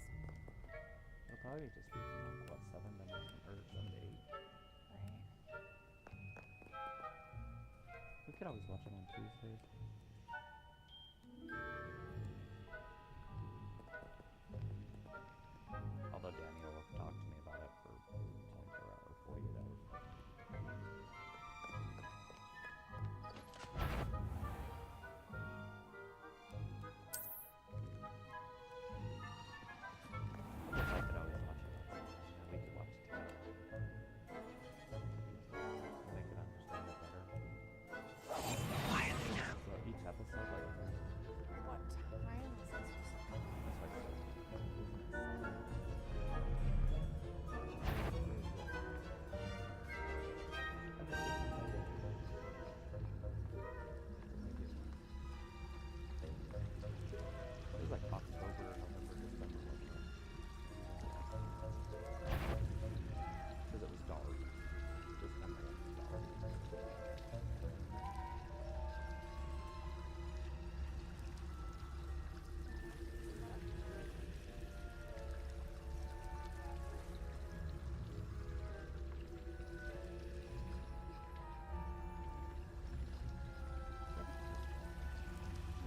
It'll probably just be from like, what, 7 to 9 or 7 to 8. Right. We could always watch it on Tuesdays. Although Danny will talk to me about it for 24 hours, 48 hours. I guess I could always watch it on Sunday, and we could watch it together. They could understand it better. Quietly now. So each episode, like, What time is this? that's like it was like October, November, December, wasn't it? Because it was dark. December was dark.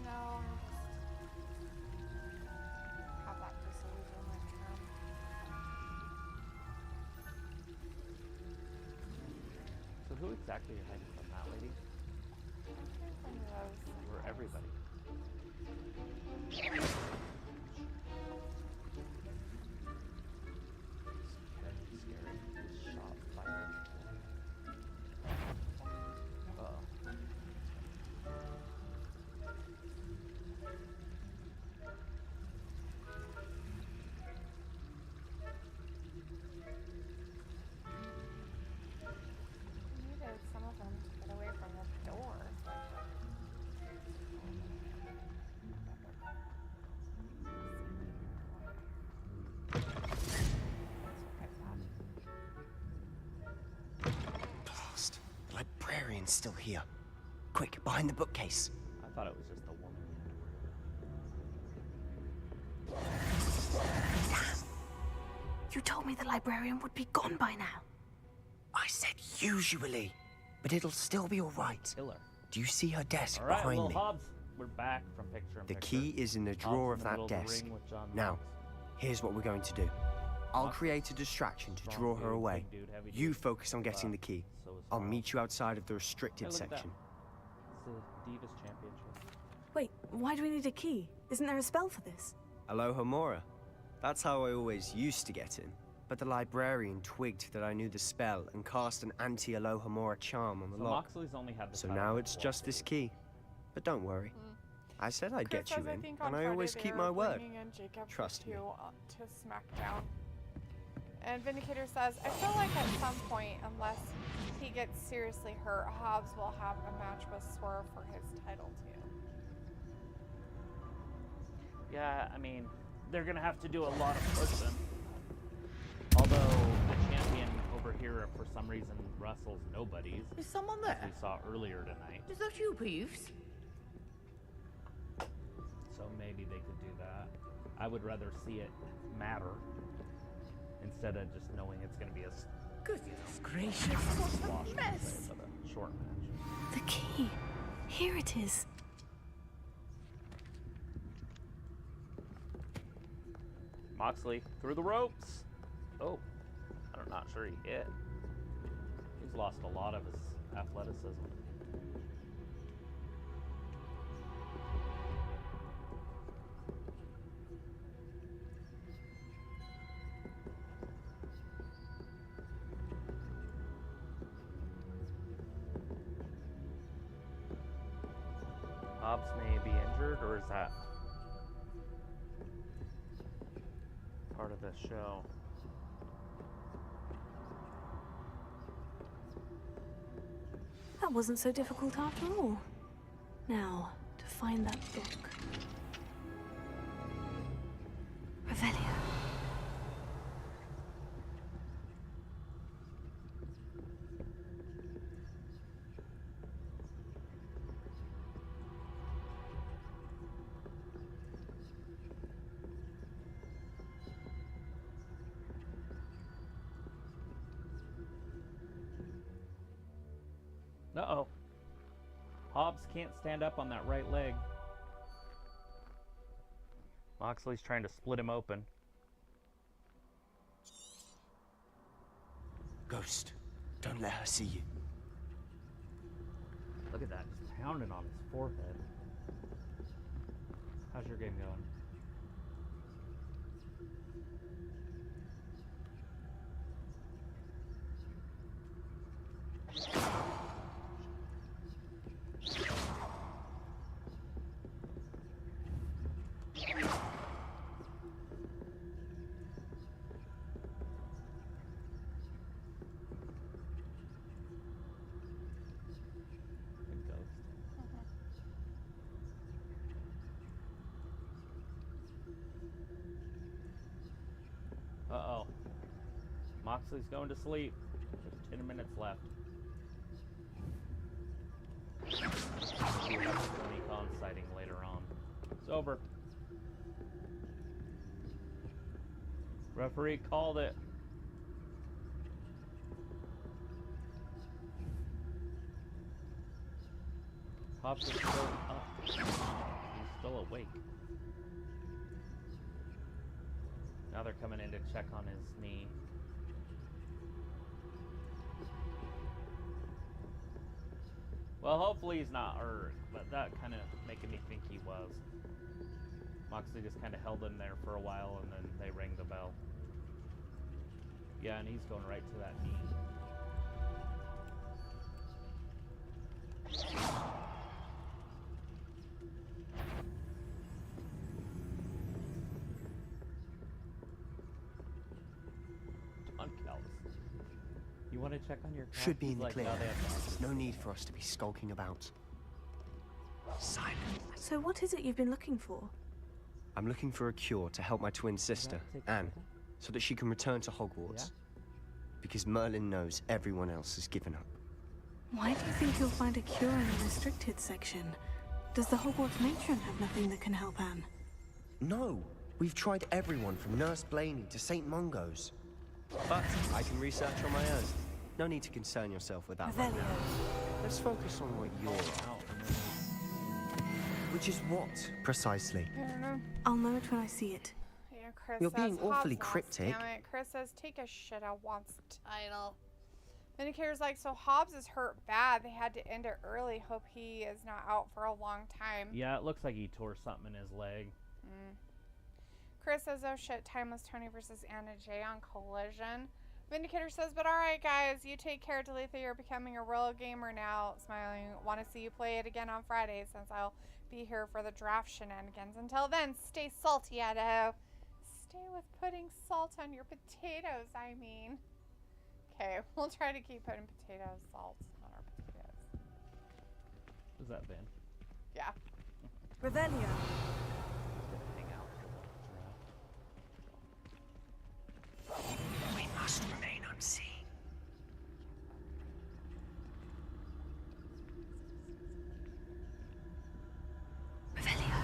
No, I'm just have that disillusionment term. So who exactly are hiding from that lady? From those. Or everybody? Scary. Shot fired. Uh-oh. We needed some of them to get away from the door. Blast. The librarian's still here. Quick, behind the bookcase. I thought it was just a woman. You told me the librarian would be gone by now. I said usually, but it'll still be all right. Killer. Do you see her desk All right, behind little me? Hobbs. We're back from picture in The picture. key is in the Hobbs drawer in of the middle that the desk. ring with John Now, Mox. here's what we're going to do. I'll Mox, create a distraction to strong draw her dude, away. big dude, heavy You dude. focus on getting the key. So is I'll Karl. meet you outside of the restricted Hey, look at that. section. It's the Divas Championship. Wait, why do we need a key? Isn't there a spell for this? Hello, Homura. That's how I always used to get in. but the librarian twigged that I knew the spell and cast an anti-Alohomora charm on the lock. Moxley's only had the So title now for it's 4 just this key. But don't worry. I said I'd Chris get you says, in, think on and I Friday always they keep are my word. bringing in Jacob Trust me. to SmackDown. And Vindicator says, I feel like at some point, unless he gets seriously hurt, Hobbs will have a match with Swerve for his title too. Yeah, I mean, they're gonna have to do a lot of pushing. Although the champion over here, for some reason, wrestles nobodies. Is someone there? As we saw earlier tonight. Is that you, Peeves? So maybe they could do that. I would rather see it matter instead of just knowing it's going to be a goodness gracious, what a mess! A short match. The key. Here it is. Moxley through the ropes. Oh, I'm not sure he hit. He's lost a lot of his athleticism. Hobbs may be injured, or is that part of the show? That wasn't so difficult after all. Now, to find that book. Revelio. Uh-oh. Hobbs can't stand up on that right leg. Moxley's trying to split him open. Ghost, don't let her see you. Look at that, just pounding on his forehead. How's your game going? Uh-oh. Moxley's going to sleep. There's 10 minutes left. We have a Tony Khan sighting later on. It's over. Referee called it. Hobbs is still up. He's still awake. Now they're coming in to check on his knee. Well, hopefully he's not hurt, but that kind of making me think he was. Moxley just kind of held him there for a while, and then they rang the bell. Yeah, and he's going right to that knee. You want to check on your cat? Should be in the Like, clear. no, they have There's no need for us to be skulking about. Silence. So what is it you've been looking for? I'm looking for a cure to help my twin sister, Anne, so that she can return to Hogwarts. Because Merlin knows everyone else has given up. Why do you think you'll find a cure in the restricted section? Does the Hogwarts matron have nothing that can help Anne? No! We've tried everyone from Nurse Blaney to St. Mungo's. But I can research on my own. No need to concern yourself with that right now. Let's focus on what you're about. Which is what, precisely? I don't know. I'll know it when I see it. Yeah, Chris You're says being awfully Hobbs lost, cryptic. Damn it. Chris says, take a shit, I want the title. Vindicator's like, so Hobbs is hurt bad. They had to end it early. Hope he is not out for a long time. Yeah, it looks like he tore something in his leg. Chris says, oh shit, Timeless Tony versus Anna Jay on Collision. Vindicator says, but alright guys, you take care, Talitha, you're becoming a real gamer now. Smiling, want to see you play it again on Friday since I'll be here for the draft shenanigans. Until then, stay salty, Idaho. Stay with putting salt on your potatoes, I mean. Okay, we'll try to keep putting salt on our potatoes. Is that Vin? Yeah. Revelio. Hang out for the draft. We must remain unseen. Revelio.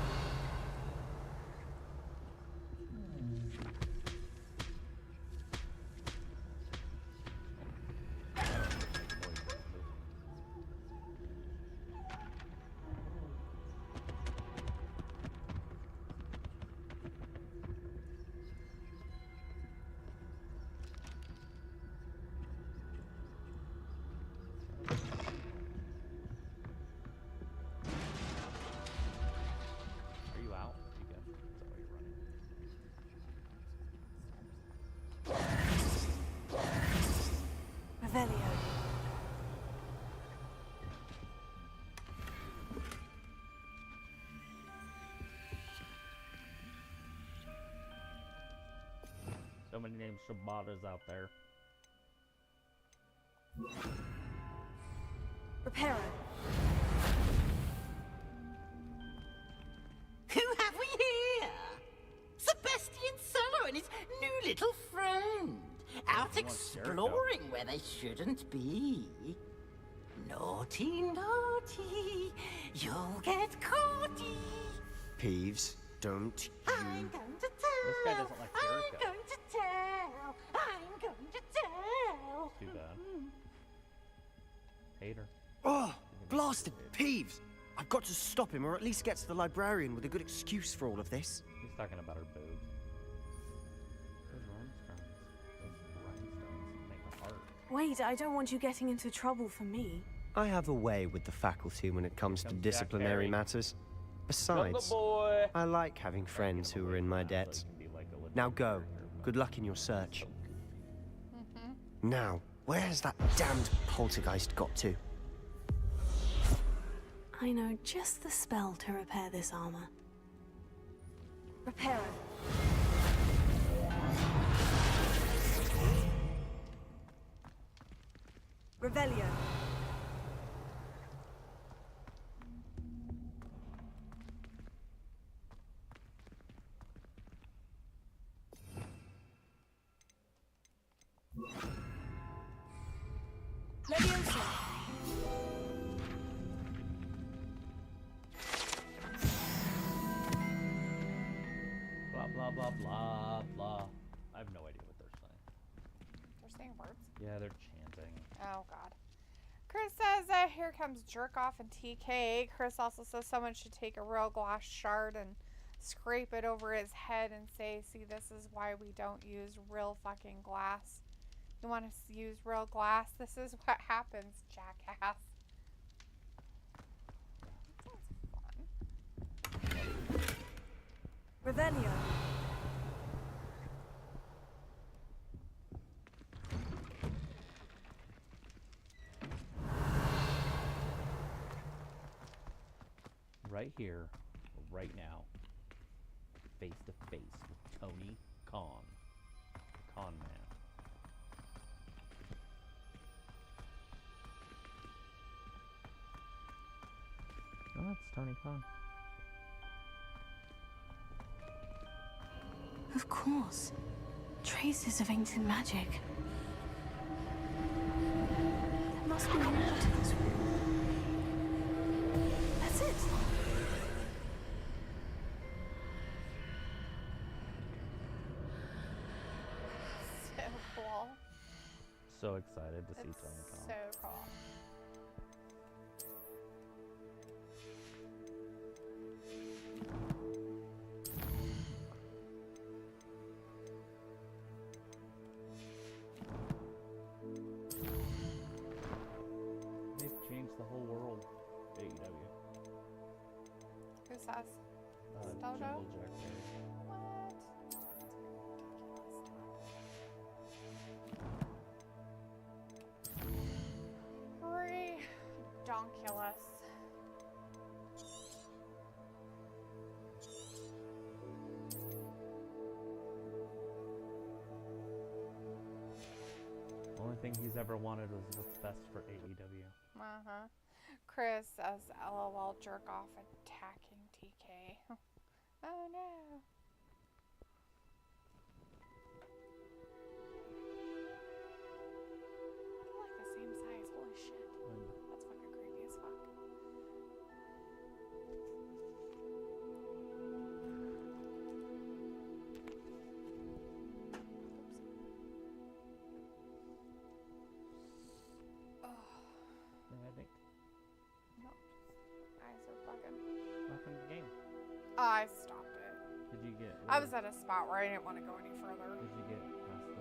Are you out? You good? Is that why you're running? Revelio. So many named Shabatas out there. Reparo. Who have we here? Sebastian Solow and his new little friend. Out exploring where they shouldn't be. Naughty, naughty. You'll get caughty. Peeves, don't I'm going to tell. This guy doesn't like Jericho. I'm going to tell. I'm going to tell. Too bad. Hater. Oh, blasted Peeves! I've got to stop him, or at least get to the librarian with a good excuse for all of this. He's talking about her boobs. Those rhinestones make a heart. Wait, I don't want you getting into trouble for me. I have a way with the faculty when it comes to disciplinary matters. Besides, I like having friends who are in my debt. Now go. Good luck in your search. Now, where has that damned poltergeist got to? I know just the spell to repair this armor. Reparo. Revelio. Leviosa. Blah, blah, blah, blah, blah. I have no idea what they're saying. They're saying words? Yeah, they're chanting. Oh, God. Chris says, here comes Jerk Off and TK. Chris also says someone should take a real glass shard and scrape it over his head and say, see, this is why we don't use real fucking glass. You want to use real glass? This is what happens, jackass. That sounds fun. Revelio. Right here, right now, face to face with Tony Khan, the Con Man. Oh, that's Tony Khan. Of course. Traces of ancient magic. There must be more to this room. That's it. So cool. So excited to see It's Tony Khan. so cool. They've changed the whole world. AEW. Who says? Jimbo Solow? Jack. What? Redonkulous. The only thing he's ever wanted was what's best for AEW. Uh-huh. Chris says, LOL, jerk off attacking TK. Oh no. They're like the same size. Holy shit. That's fucking creepy as fuck. I think. No, eyes are bugging. Welcome to the game. I stopped it. Did you get? I was at a spot where I didn't want to go any further. Did you get past the?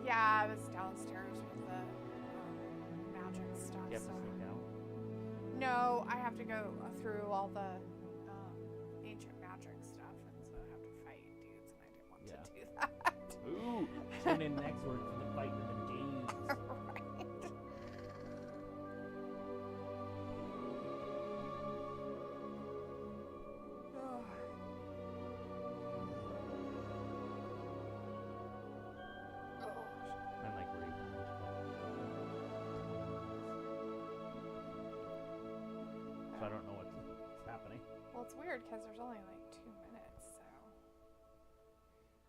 Yeah, I was downstairs with the magic stuff. You have to sneak out? No, I have to go through all the ancient magic stuff, and so I have to fight dudes, and I didn't want to do that. Ooh! Tune in next week for the fight with the dudes. Right. I'm like ready. So I don't know what's happening. Well, it's weird because there's only like 2 minutes, so.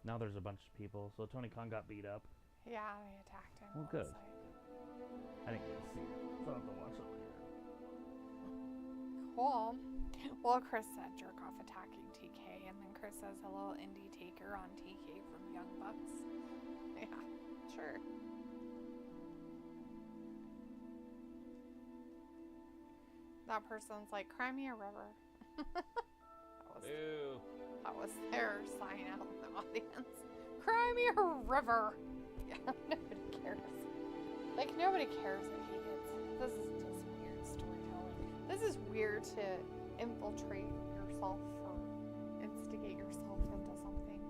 Now there's a bunch of people. So Tony Khan got beat up. Yeah, they attacked him. Well, it good. looks like. I didn't get to see it, so I'll have to watch it later. Cool. Well, Chris said jerk off attacking TK, and then Chris says a little indie taker on TK from Young Bucks. Yeah, sure. That person's like, cry me a river. Ew. That was their sign out in the audience. Cry me a river. Yeah, nobody cares. Like, nobody cares if he gets. This is just weird storytelling. This is weird to infiltrate yourself or instigate yourself into something.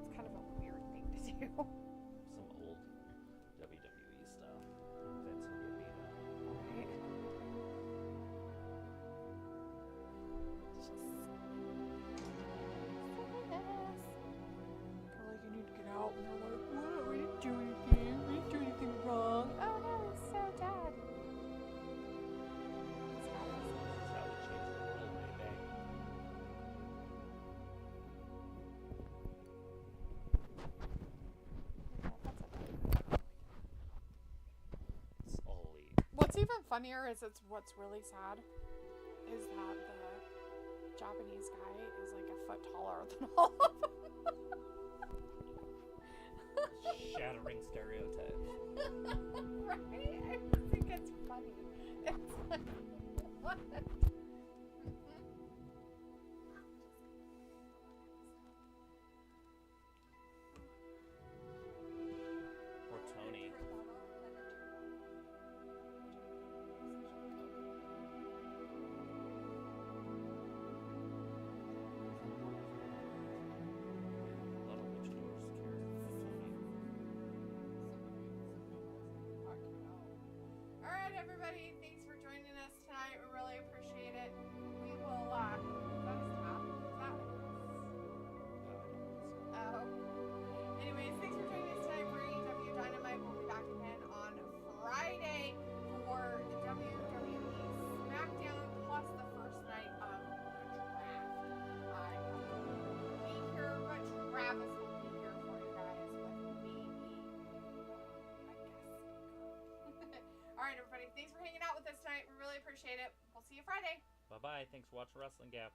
It's kind of a weird thing to do. Some old WWE stuff. Vince would get beat up. Right. It's just silliness. They're like, you need to get out. And they're like, what? We didn't do anything. We didn't do anything wrong. Oh no, he's so dead. What's even funnier is what's really sad is that the Japanese guy is like a foot taller than all of them. Shattering stereotypes. Right? I just think it's funny. It's like, what? Or Tony. Alright, everybody, thanks for joining us tonight. We really appreciate it. We will, is that a stop? Is that? Oh. Anyways, thanks for joining us tonight for AEW Dynamite. We'll be back again on Friday for WWE SmackDown plus the first night of the draft. I will be here, but Travis will be here for you guys with me, I guess. Alright, everybody, thanks for hanging out with us tonight. We really appreciate it. We'll see you Friday. Bye-bye. Thanks for watching Wrestling Gap.